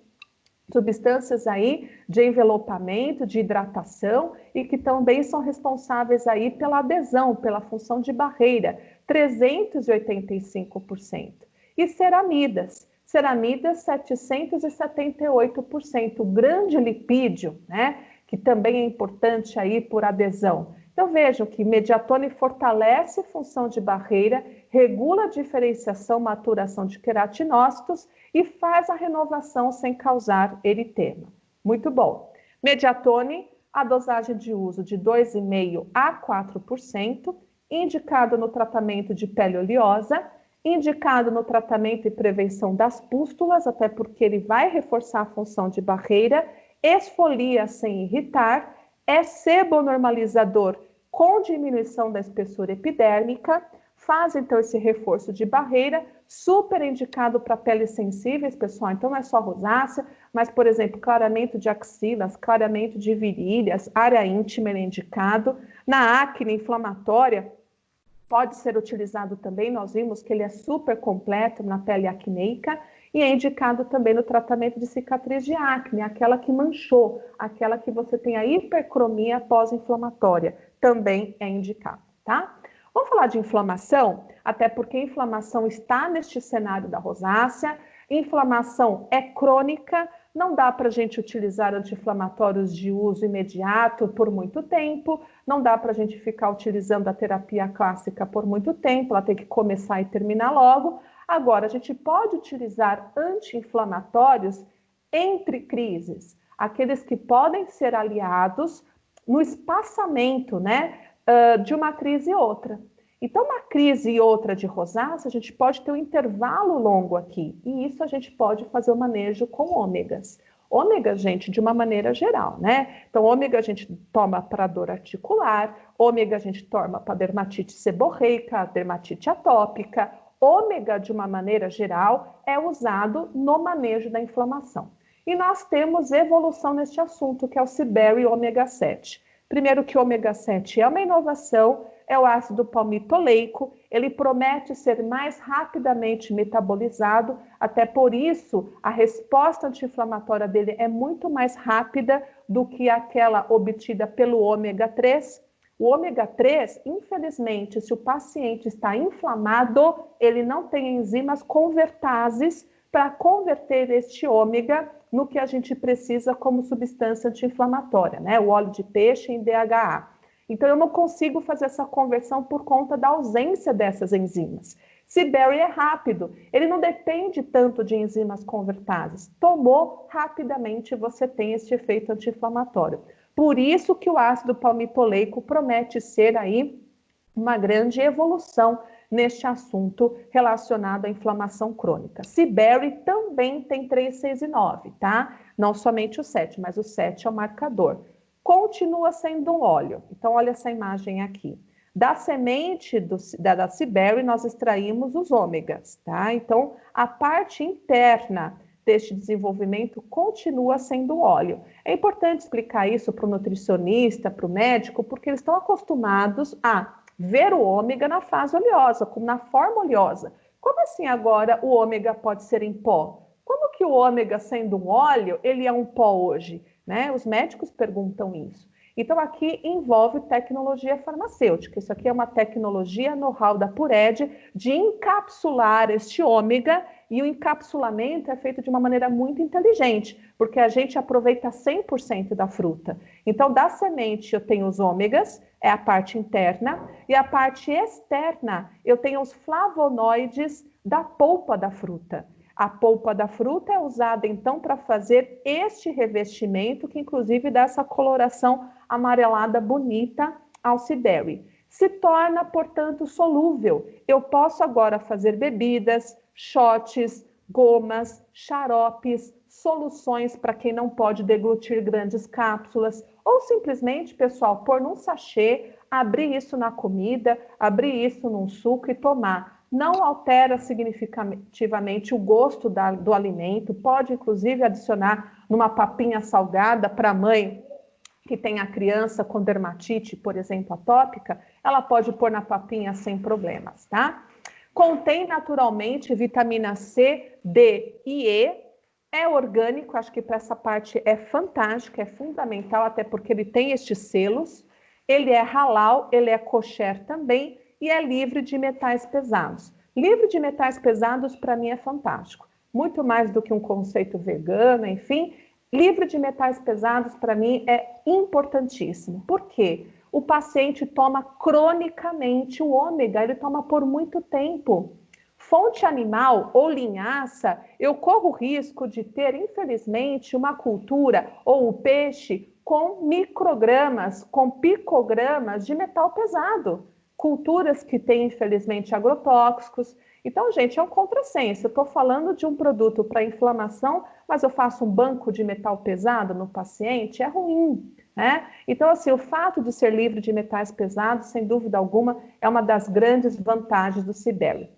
[SPEAKER 1] substâncias aí de envelopamento, de hidratação e que também são responsáveis aí pela adesão, pela função de barreira, 385%. E ceramidas, 778%, grande lipídio, né, que também é importante aí por adesão. Então vejam que mediatone fortalece a função de barreira, regula a diferenciação, maturação de queratinócitos e faz a renovação sem causar eritema. Muito bom. Mediatone, a dosagem de uso de 2,5% a 4%, indicado no tratamento de pele oleosa, indicado no tratamento e prevenção das pústulas, até porque ele vai reforçar a função de barreira, esfolia sem irritar, é sebonormalizador com diminuição da espessura epidérmica, faz então esse reforço de barreira, super indicado para peles sensíveis, pessoal. Então não é só rosácea, mas, por exemplo, clareamento de axilas, clareamento de virilhas, área íntima é indicado. Na acne inflamatória, pode ser utilizado também, nós vimos que ele é super completo na pele acneica e é indicado também no tratamento de cicatriz de acne, aquela que manchou, aquela que você tem a hipercromia pós-inflamatória, também é indicado, tá? Vamos falar de inflamação, até porque a inflamação está neste cenário da rosácea, inflamação é crônica, não dá para a gente utilizar anti-inflamatórios de uso imediato por muito tempo, não dá para a gente ficar utilizando a terapia clássica por muito tempo, ela tem que começar e terminar logo. Agora, a gente pode utilizar anti-inflamatórios entre crises, aqueles que podem ser aliados no espaçamento, né, de uma crise e outra. Então, uma crise e outra de rosácea, a gente pode ter um intervalo longo aqui, e isso a gente pode fazer o manejo com ômegas. Ômega, gente, de uma maneira geral, né? Então, ômega a gente toma para dor articular, ômega a gente toma para dermatite seborreica, dermatite atópica. Ômega, de uma maneira geral, é usado no manejo da inflamação. E nós temos evolução neste assunto, que é o Seaberry ômega 7. Primeiro que o ômega 7 é uma inovação, é o ácido palmitoleico, ele promete ser mais rapidamente metabolizado, até por isso a resposta anti-inflamatória dele é muito mais rápida do que aquela obtida pelo ômega 3. O ômega 3, infelizmente, se o paciente está inflamado, ele não tem enzimas convertases para converter este ômega no que a gente precisa como substância anti-inflamatória, né? O óleo de peixe em DHA. Então, eu não consigo fazer essa conversão por conta da ausência dessas enzimas. Seaberry é rápido, ele não depende tanto de enzimas convertases. Tomou, rapidamente você tem este efeito anti-inflamatório. Por isso que o ácido palmitoleico promete ser aí uma grande evolução neste assunto relacionado à inflamação crônica. Seaberry também tem 3, 6 e 9, tá? Não somente o 7, mas o 7 é o marcador. Continua sendo um óleo. Então, olha essa imagem aqui. Da semente da Seaberry, nós extraímos os ômegas, tá? Então, a parte interna deste desenvolvimento continua sendo o óleo. É importante explicar isso para o nutricionista, para o médico, porque eles estão acostumados a ver o ômega na fase oleosa, como na forma oleosa. Como assim agora o ômega pode ser em pó? Como que o ômega, sendo um óleo, ele é um pó hoje? Né? Os médicos perguntam isso. Então, aqui envolve tecnologia farmacêutica. Isso aqui é uma tecnologia know-how da Pured de encapsular este ômega, e o encapsulamento é feito de uma maneira muito inteligente, porque a gente aproveita 100% da fruta. Então, da semente eu tenho os ômegas, é a parte interna, e a parte externa eu tenho os flavonoides da polpa da fruta. A polpa da fruta é usada, então, para fazer este revestimento, que inclusive dá essa coloração amarelada bonita ao C-Berry. Se torna, portanto, solúvel. Eu posso agora fazer bebidas, shots, gomas, xaropes, soluções para quem não pode deglutir grandes cápsulas, ou simplesmente, pessoal, pôr num sachê, abrir isso na comida, abrir isso num suco e tomar. Não altera significativamente o gosto do alimento, pode inclusive adicionar numa papinha salgada para a mãe que tem a criança com dermatite, por exemplo, atópica, ela pode pôr na papinha sem problemas, tá? Contém naturalmente vitamina C, D e E, é orgânico, acho que para essa parte é fantástico, é fundamental, até porque ele tem estes selos, ele é halal, ele é kosher também, e é livre de metais pesados. Livre de metais pesados, para mim, é fantástico. Muito mais do que um conceito vegano, enfim. Livre de metais pesados, para mim, é importantíssimo. Por quê? O paciente toma cronicamente o ômega, ele toma por muito tempo. Fonte animal ou linhaça, eu corro o risco de ter, infelizmente, uma cultura ou o peixe com microgramas, com picogramas de metal pesado. Culturas que têm, infelizmente, agrotóxicos. Então, gente, é um contrassenso. Eu estou falando de um produto para inflamação, mas eu faço um banco de metal pesado no paciente, é ruim, né? Então, assim, o fato de ser livre de metais pesados, sem dúvida alguma, é uma das grandes vantagens do C-Berry.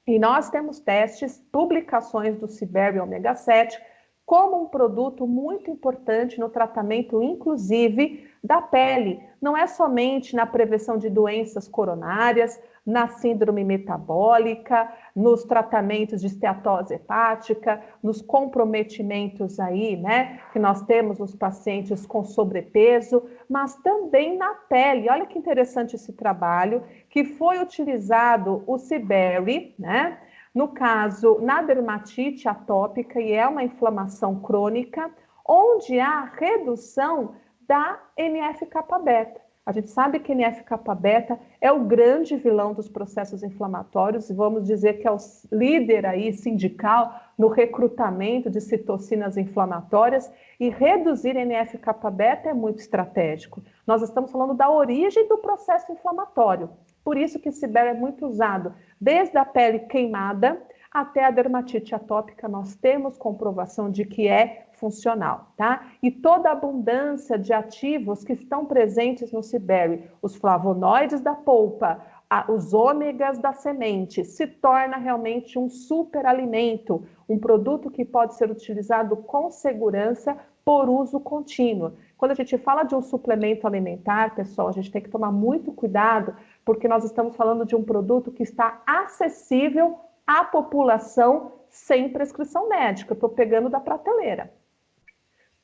[SPEAKER 1] E nós temos testes, publicações do C-Berry ômega 7, como um produto muito importante no tratamento, inclusive, da pele. Não é somente na prevenção de doenças coronárias, na síndrome metabólica, nos tratamentos de esteatose hepática, nos comprometimentos aí, né, que nós temos nos pacientes com sobrepeso, mas também na pele. Olha que interessante esse trabalho, que foi utilizado o C-Berry, né, no caso, na dermatite atópica, e é uma inflamação crônica, onde há redução da NF-kappa-beta. A gente sabe que NF-kappa-beta é o grande vilão dos processos inflamatórios, e vamos dizer que é o líder aí sindical no recrutamento de citocinas inflamatórias, e reduzir NF-kappa-beta é muito estratégico. Nós estamos falando da origem do processo inflamatório. Por isso que C-Berry é muito usado, desde a pele queimada até a dermatite atópica, nós temos comprovação de que é funcional, tá? E toda a abundância de ativos que estão presentes no C-Berry, os flavonoides da polpa, os ômegas da semente, se torna realmente um superalimento, um produto que pode ser utilizado com segurança por uso contínuo. Quando a gente fala de um suplemento alimentar, pessoal, a gente tem que tomar muito cuidado, porque nós estamos falando de um produto que está acessível à população sem prescrição médica. Eu estou pegando da prateleira.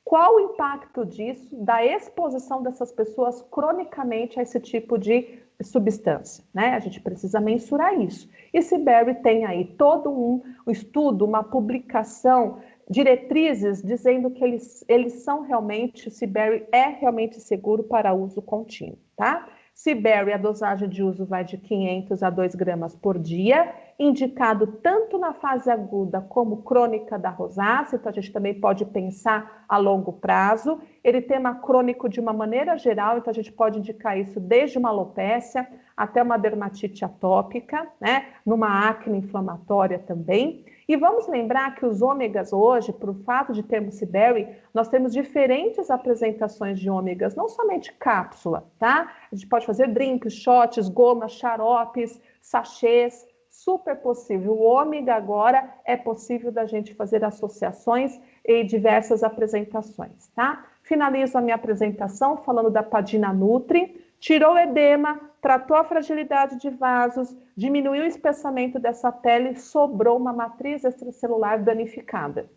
[SPEAKER 1] Qual o impacto disso, da exposição dessas pessoas cronicamente a esse tipo de substância, né? A gente precisa mensurar isso. E C-Berry tem aí todo um estudo, uma publicação, diretrizes dizendo que eles são realmente, o C-Berry é realmente seguro para uso contínuo, tá? C-Berry, a dosagem de uso vai de 500 a 2 gramas por dia, indicado tanto na fase aguda como crônica da rosácea, então a gente também pode pensar a longo prazo. Ele tem crônico de uma maneira geral, então a gente pode indicar isso desde uma alopécia até uma dermatite atópica, né? Numa acne inflamatória também. E vamos lembrar que os ômegas hoje, por fato de termos C-Berry, nós temos diferentes apresentações de ômegas, não somente cápsula, tá? A gente pode fazer drinks, shots, gomas, xaropes, sachês, super possível. O ômega agora é possível da gente fazer associações e diversas apresentações, tá? Finalizo a minha apresentação falando da Padina Nutri. Tirou o edema, tratou a fragilidade de vasos, diminuiu o espessamento dessa pele, sobrou uma matriz extracelular danificada.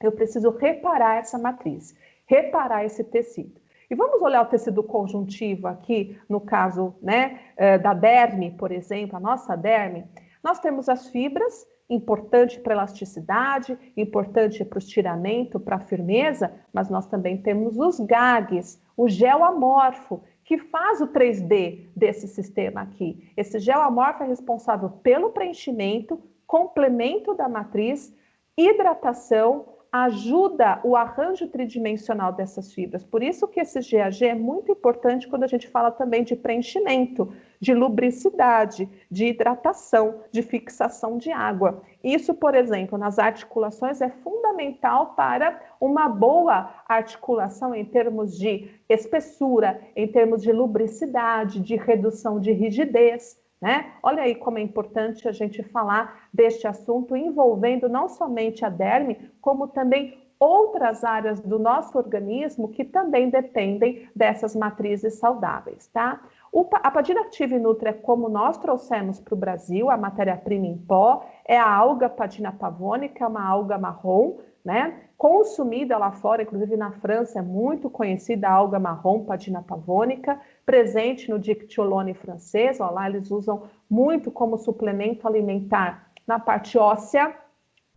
[SPEAKER 1] Eu preciso reparar essa matriz, reparar esse tecido. E vamos olhar o tecido conjuntivo aqui, no caso, né, da derme, por exemplo, a nossa derme. Nós temos as fibras, importante para a elasticidade, importante para o estiramento, para a firmeza, mas nós também temos os gags, o gel amorfo, que faz o 3D desse sistema aqui. Esse gel amorfo é responsável pelo preenchimento, complemento da matriz, hidratação, ajuda o arranjo tridimensional dessas fibras. Por isso que esse GAG é muito importante quando a gente fala também de preenchimento, de lubricidade, de hidratação, de fixação de água. Isso, por exemplo, nas articulações é fundamental para uma boa articulação em termos de espessura, em termos de lubricidade, de redução de rigidez. Né? Olha aí como é importante a gente falar deste assunto envolvendo não somente a derme, como também outras áreas do nosso organismo que também dependem dessas matrizes saudáveis, tá? A Padina Active Nutri, como nós trouxemos para o Brasil, a matéria-prima em pó, é a alga Padina pavonica, é uma alga marrom, né? Consumida lá fora, inclusive na França, é muito conhecida a alga marrom Padina pavonica, presente no dictiolone francês, ó, lá eles usam muito como suplemento alimentar na parte óssea,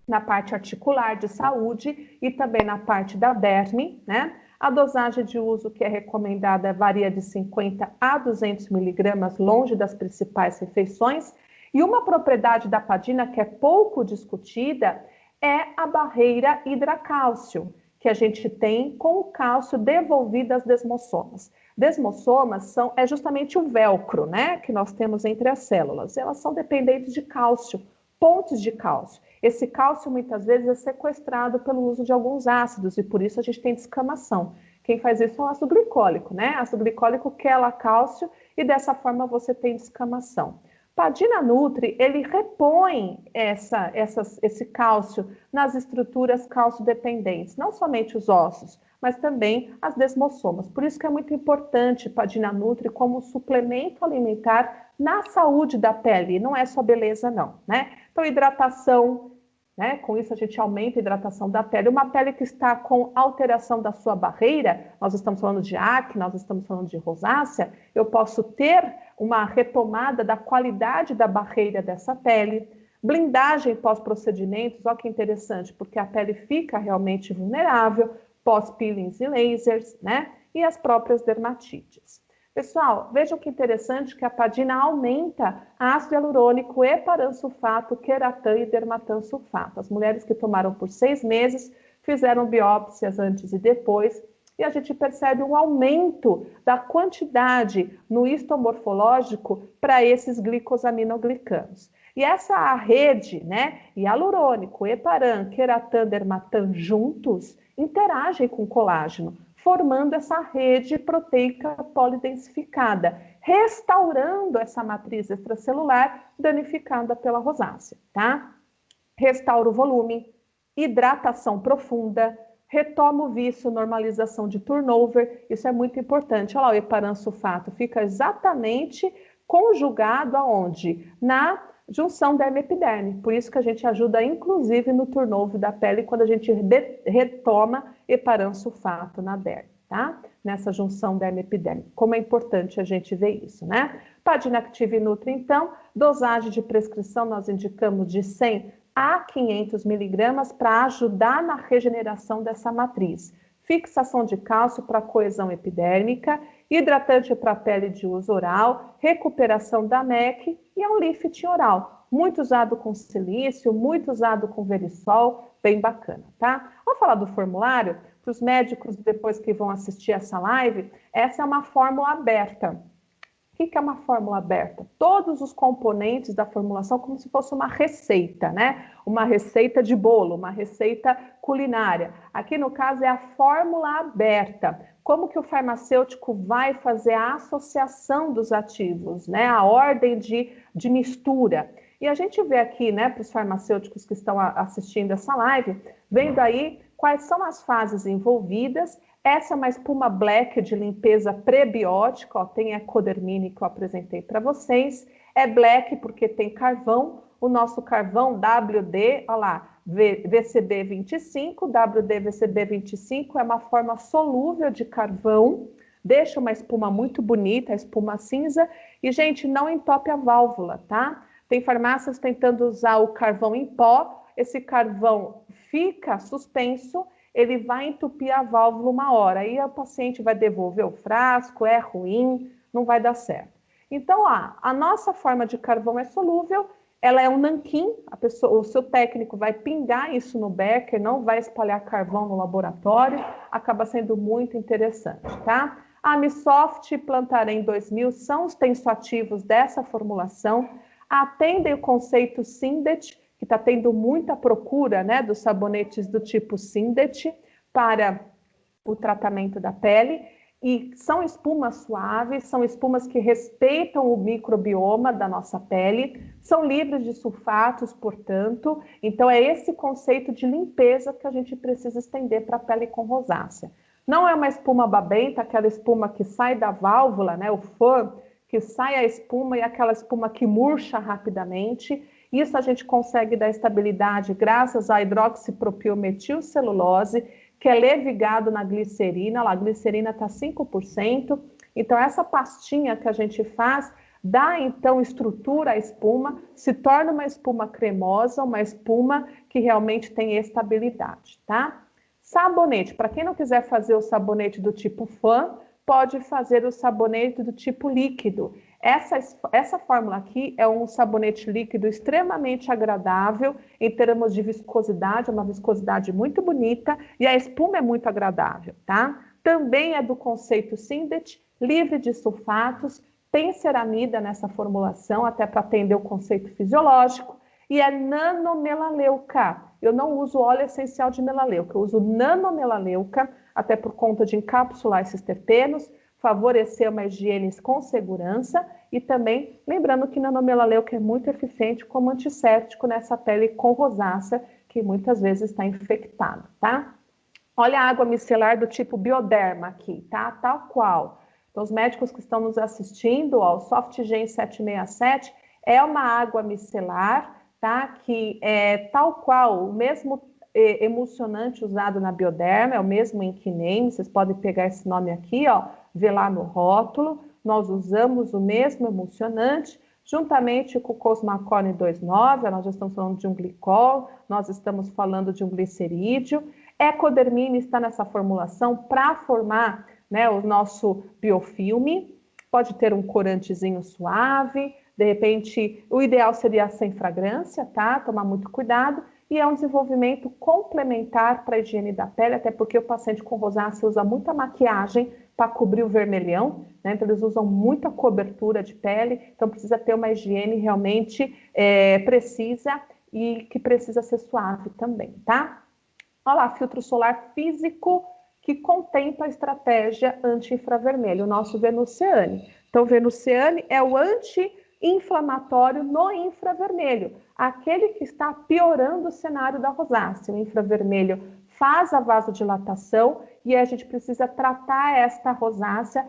[SPEAKER 1] na parte articular de saúde e também na parte da derme, né? A dosagem de uso que é recomendada varia de 50 a 200 miligramas, longe das principais refeições. E uma propriedade da Padina que é pouco discutida é a barreira hidracálcio, que a gente tem com o cálcio devolvido às desmossomas. Desmossomas é justamente o velcro, né, que nós temos entre as células. Elas são dependentes de cálcio, pontes de cálcio. Esse cálcio muitas vezes é sequestrado pelo uso de alguns ácidos e por isso a gente tem descamação. Quem faz isso é o ácido glicólico, né? Ácido glicólico quela cálcio e dessa forma você tem descamação. Padina Nutri, ele repõe esse cálcio nas estruturas cálcio-dependentes, não somente os ossos, mas também as desmossomas. Por isso que é muito importante Padina Nutri como suplemento alimentar na saúde da pele, não é só beleza não, né? Então, hidratação, né? Com isso a gente aumenta a hidratação da pele. Uma pele que está com alteração da sua barreira, nós estamos falando de acne, nós estamos falando de rosácea, eu posso ter uma retomada da qualidade da barreira dessa pele. Blindagem pós-procedimentos, olha que interessante, porque a pele fica realmente vulnerável, pós-peelings e lasers, né? E as próprias dermatites. Pessoal, vejam que interessante que a Padina aumenta ácido hialurônico, heparansulfato, queratan e dermatansulfato. As mulheres que tomaram por 6 meses fizeram biópsias antes e depois e a gente percebe um aumento da quantidade no histomorfológico para esses glicosaminoglicanos. E essa rede, né, hialurônico, heparan, queratan, dermatan juntos interagem com o colágeno, formando essa rede proteica polidensificada, restaurando essa matriz extracelular danificada pela rosácea, tá? Restaura o volume, hidratação profunda, retoma o vício, normalização de turnover, isso é muito importante. Olha lá, o heparansulfato fica exatamente conjugado aonde? Na junção derme-epiderme. Por isso que a gente ajuda, inclusive, no turnover da pele, quando a gente retoma heparansulfato na derme, tá? Nessa junção derme-epiderme. Como é importante a gente ver isso, né? Padina Active Nutri, então, dosagem de prescrição nós indicamos de 100 a 500 miligramas para ajudar na regeneração dessa matriz. Fixação de cálcio para coesão epidérmica, hidratante para pele de uso oral, recuperação da MEC e é um lifting oral. Muito usado com silício, muito usado com verisol, bem bacana, tá? Vamos falar do formulário? Para os médicos depois que vão assistir essa live, essa é uma fórmula aberta. O que é uma fórmula aberta? Todos os componentes da formulação como se fosse uma receita, né? Uma receita de bolo, uma receita culinária. Aqui no caso é a fórmula aberta. Como que o farmacêutico vai fazer a associação dos ativos, né? A ordem de mistura. E a gente vê aqui, né, para os farmacêuticos que estão assistindo essa live, vendo aí quais são as fases envolvidas. Essa é uma espuma black de limpeza prebiótica, ó, tem Ecodermine que eu apresentei para vocês. É black porque tem carvão, o nosso carvão WD, olha lá, VCB25, WD-VCB25 é uma forma solúvel de carvão, deixa uma espuma muito bonita, a espuma cinza, e, gente, não entope a válvula, tá? Tem farmácias tentando usar o carvão em pó, esse carvão fica suspenso, ele vai entupir a válvula uma hora, aí o paciente vai devolver o frasco, é ruim, não vai dar certo. Então, a nossa forma de carvão é solúvel, ela é um nanquim, o seu técnico vai pingar isso no becker, não vai espalhar carvão no laboratório, acaba sendo muito interessante, tá? A Amisoft e Plantarém 2000 são os tensoativos dessa formulação, atendem o conceito Sindet, que está tendo muita procura, né, dos sabonetes do tipo Sindet para o tratamento da pele, e são espumas suaves, são espumas que respeitam o microbioma da nossa pele, são livres de sulfatos, portanto, então é esse conceito de limpeza que a gente precisa estender para a pele com rosácea. Não é uma espuma babenta, aquela espuma que sai da válvula, né, o fã, que sai a espuma e aquela espuma que murcha rapidamente. Isso a gente consegue dar estabilidade graças à hidroxipropilmetilcelulose, que é levigado na glicerina, lá, a glicerina está 5%, então essa pastinha que a gente faz dá então estrutura à espuma, se torna uma espuma cremosa, uma espuma que realmente tem estabilidade, tá? Sabonete, para quem não quiser fazer o sabonete do tipo fã, pode fazer o sabonete do tipo líquido. Essa fórmula aqui é um sabonete líquido extremamente agradável em termos de viscosidade, é uma viscosidade muito bonita e a espuma é muito agradável, tá? Também é do conceito Sindet, livre de sulfatos, tem ceramida nessa formulação, até para atender o conceito fisiológico, e é nanomelaleuca. Eu não uso óleo essencial de melaleuca, eu uso nanomelaleuca, até por conta de encapsular esses terpenos, favorecer uma higiene com segurança e também lembrando que nanomelaleuca é muito eficiente como antisséptico nessa pele com rosácea, que muitas vezes está infectada, tá? Olha a água micelar do tipo Bioderma aqui, tá? Tal qual. Então, os médicos que estão nos assistindo, ó, o Softgen 767 é uma água micelar, tá? Que é tal qual, o mesmo emulsionante usado na Bioderma, é o mesmo Inquinem, vocês podem pegar esse nome aqui, ó, ver lá no rótulo, nós usamos o mesmo emulsionante, juntamente com o Cosmacone 2,9, nós já estamos falando de um glicol, nós estamos falando de um glicerídeo, Ecodermine está nessa formulação para formar, né, o nosso biofilme, pode ter um corantezinho suave, de repente, o ideal seria sem fragrância, tá? Tomar muito cuidado. E é um desenvolvimento complementar para a higiene da pele, até porque o paciente com rosácea usa muita maquiagem para cobrir o vermelhão, né? Então eles usam muita cobertura de pele, então precisa ter uma higiene realmente precisa e que precisa ser suave também, tá? Olha lá, filtro solar físico que contempla a estratégia anti-infravermelho, o nosso Venuceane. Então, o Venuceane é o anti-inflamatório no infravermelho, aquele que está piorando o cenário da rosácea. O infravermelho faz a vasodilatação e a gente precisa tratar esta rosácea,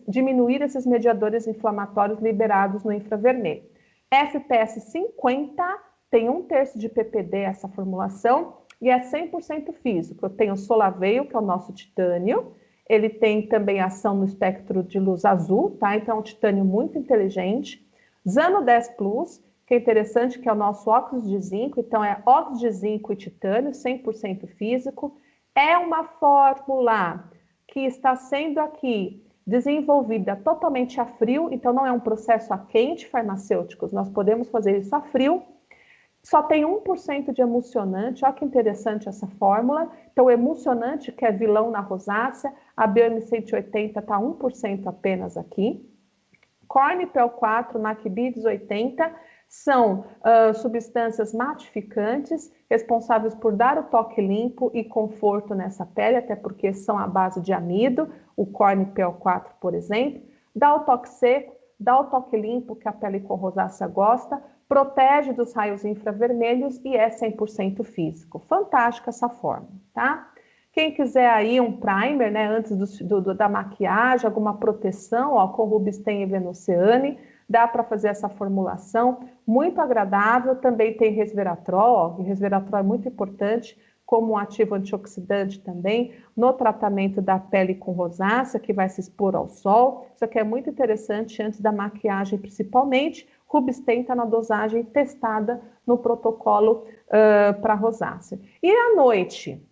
[SPEAKER 1] diminuir esses mediadores inflamatórios liberados no infravermelho. FPS 50 tem 1/3 de PPD essa formulação e é 100% físico. Eu tenho o Solaveio, que é o nosso titânio, ele tem também ação no espectro de luz azul, tá? Então é um titânio muito inteligente. Zano 10 Plus, que é interessante, que é o nosso óxido de zinco, então é óxido de zinco e titânio, 100% físico. É uma fórmula que está sendo aqui desenvolvida totalmente a frio, então não é um processo a quente farmacêuticos, nós podemos fazer isso a frio. Só tem 1% de emulsionante, olha que interessante essa fórmula. Então, o emulsionante, que é vilão na rosácea, a BM180 está 1% apenas aqui. Cornipel 4, Macbides 80, são substâncias matificantes, responsáveis por dar o toque limpo e conforto nessa pele, até porque são à base de amido, o Cornipel 4, por exemplo. Dá o toque seco, dá o toque limpo, que a pele com rosácea gosta, protege dos raios infravermelhos e é 100% físico. Fantástica essa forma, tá? Quem quiser aí um primer, né, antes da maquiagem, alguma proteção, ó, com Rubisten e Venoceane, dá para fazer essa formulação, muito agradável. Também tem resveratrol, ó, e resveratrol é muito importante como um ativo antioxidante também, no tratamento da pele com rosácea, que vai se expor ao sol. Isso aqui é muito interessante antes da maquiagem, principalmente. Rubisten está na dosagem testada no protocolo para rosácea. E à noite?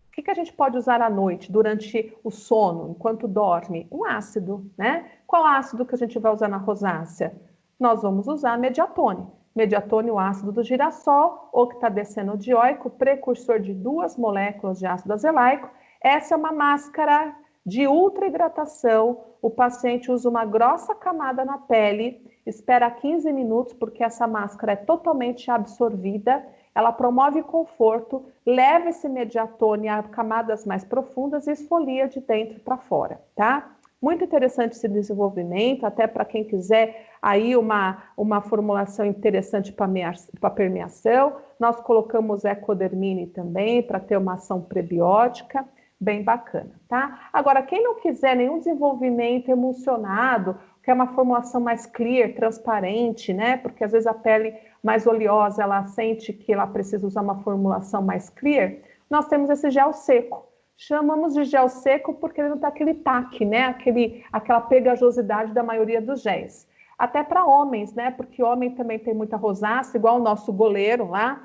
[SPEAKER 1] O que a gente pode usar à noite, durante o sono, enquanto dorme? Um ácido, né? Qual ácido que a gente vai usar na rosácea? Nós vamos usar mediatone. Mediatone, o ácido do girassol, octadecenoidíoico, precursor de 2 moléculas de ácido azelaico. Essa é uma máscara de ultra hidratação. O paciente usa uma grossa camada na pele, espera 15 minutos, porque essa máscara é totalmente absorvida. Ela promove conforto, leva esse mediatone a camadas mais profundas e esfolia de dentro para fora, tá? Muito interessante esse desenvolvimento, até para quem quiser aí uma formulação interessante para permeação. Nós colocamos Ecodermine também para ter uma ação prebiótica, bem bacana, tá? Agora, quem não quiser nenhum desenvolvimento emulsionado, quer uma formulação mais clear, transparente, né? Porque às vezes a pele mais oleosa, ela sente que ela precisa usar uma formulação mais clear, nós temos esse gel seco. Chamamos de gel seco porque ele não tem aquele taque, né? Aquela pegajosidade da maioria dos géis. Até para homens, né? Porque homem também tem muita rosácea, igual o nosso goleiro lá,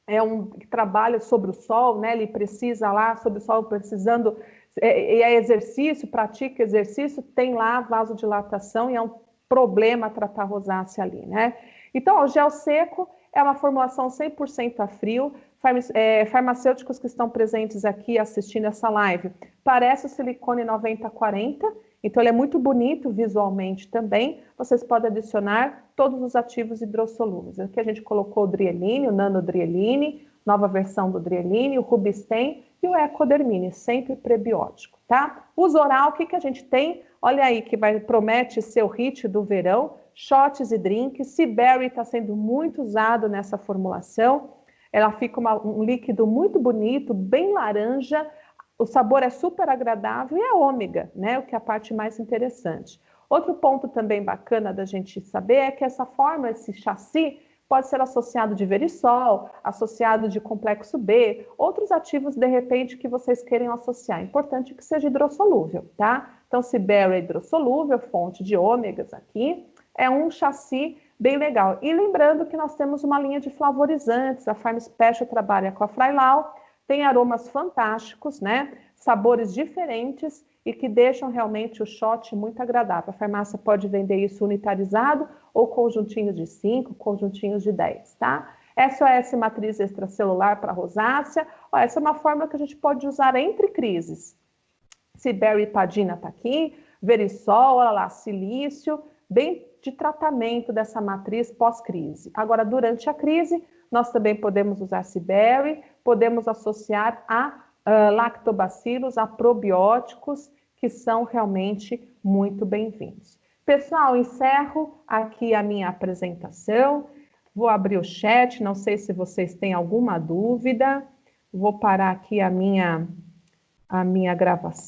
[SPEAKER 1] é um que trabalha sobre o sol, né? Ele precisa lá, sobre o sol, precisando, e é exercício, pratica exercício, tem lá vasodilatação e é um problema tratar rosácea ali, né? Então, o gel seco é uma formulação 100% a frio. Farmacêuticos que estão presentes aqui assistindo essa live, parece o silicone 9040, então ele é muito bonito visualmente também. Vocês podem adicionar todos os ativos hidrossolúveis. Aqui a gente colocou o Drieline, o Nanodrieline, nova versão do Drieline, o Rubisten e o Ecodermine, sempre prebiótico, tá? Uso oral, o que a gente tem? Olha aí que promete ser o hit do verão, shots e drinks. Seaberry está sendo muito usado nessa formulação. Ela fica um líquido muito bonito, bem laranja, o sabor é super agradável e é ômega, né? O que é a parte mais interessante. Outro ponto também bacana da gente saber é que essa forma, esse chassi, pode ser associado de verisol, associado de complexo B, outros ativos, de repente, que vocês queiram associar. Importante que seja hidrossolúvel, tá? Então, Seaberry é hidrossolúvel, fonte de ômegas aqui, é um chassi bem legal. E lembrando que nós temos uma linha de flavorizantes, a Farm Special trabalha com a Freilau, tem aromas fantásticos, né? Sabores diferentes e que deixam realmente o shot muito agradável. A farmácia pode vender isso unitarizado ou conjuntinhos de 5, conjuntinhos de 10, tá? SOS matriz extracelular para rosácea, ó, essa é uma fórmula que a gente pode usar entre crises. Seaberry Padina está aqui, verisol, olha lá, silício, bem de tratamento dessa matriz pós-crise. Agora, durante a crise, nós também podemos usar Seaberry, podemos associar a lactobacilos, a probióticos, que são realmente muito bem-vindos. Pessoal, encerro aqui a minha apresentação. Vou abrir o chat, não sei se vocês têm alguma dúvida. Vou parar aqui a minha gravação.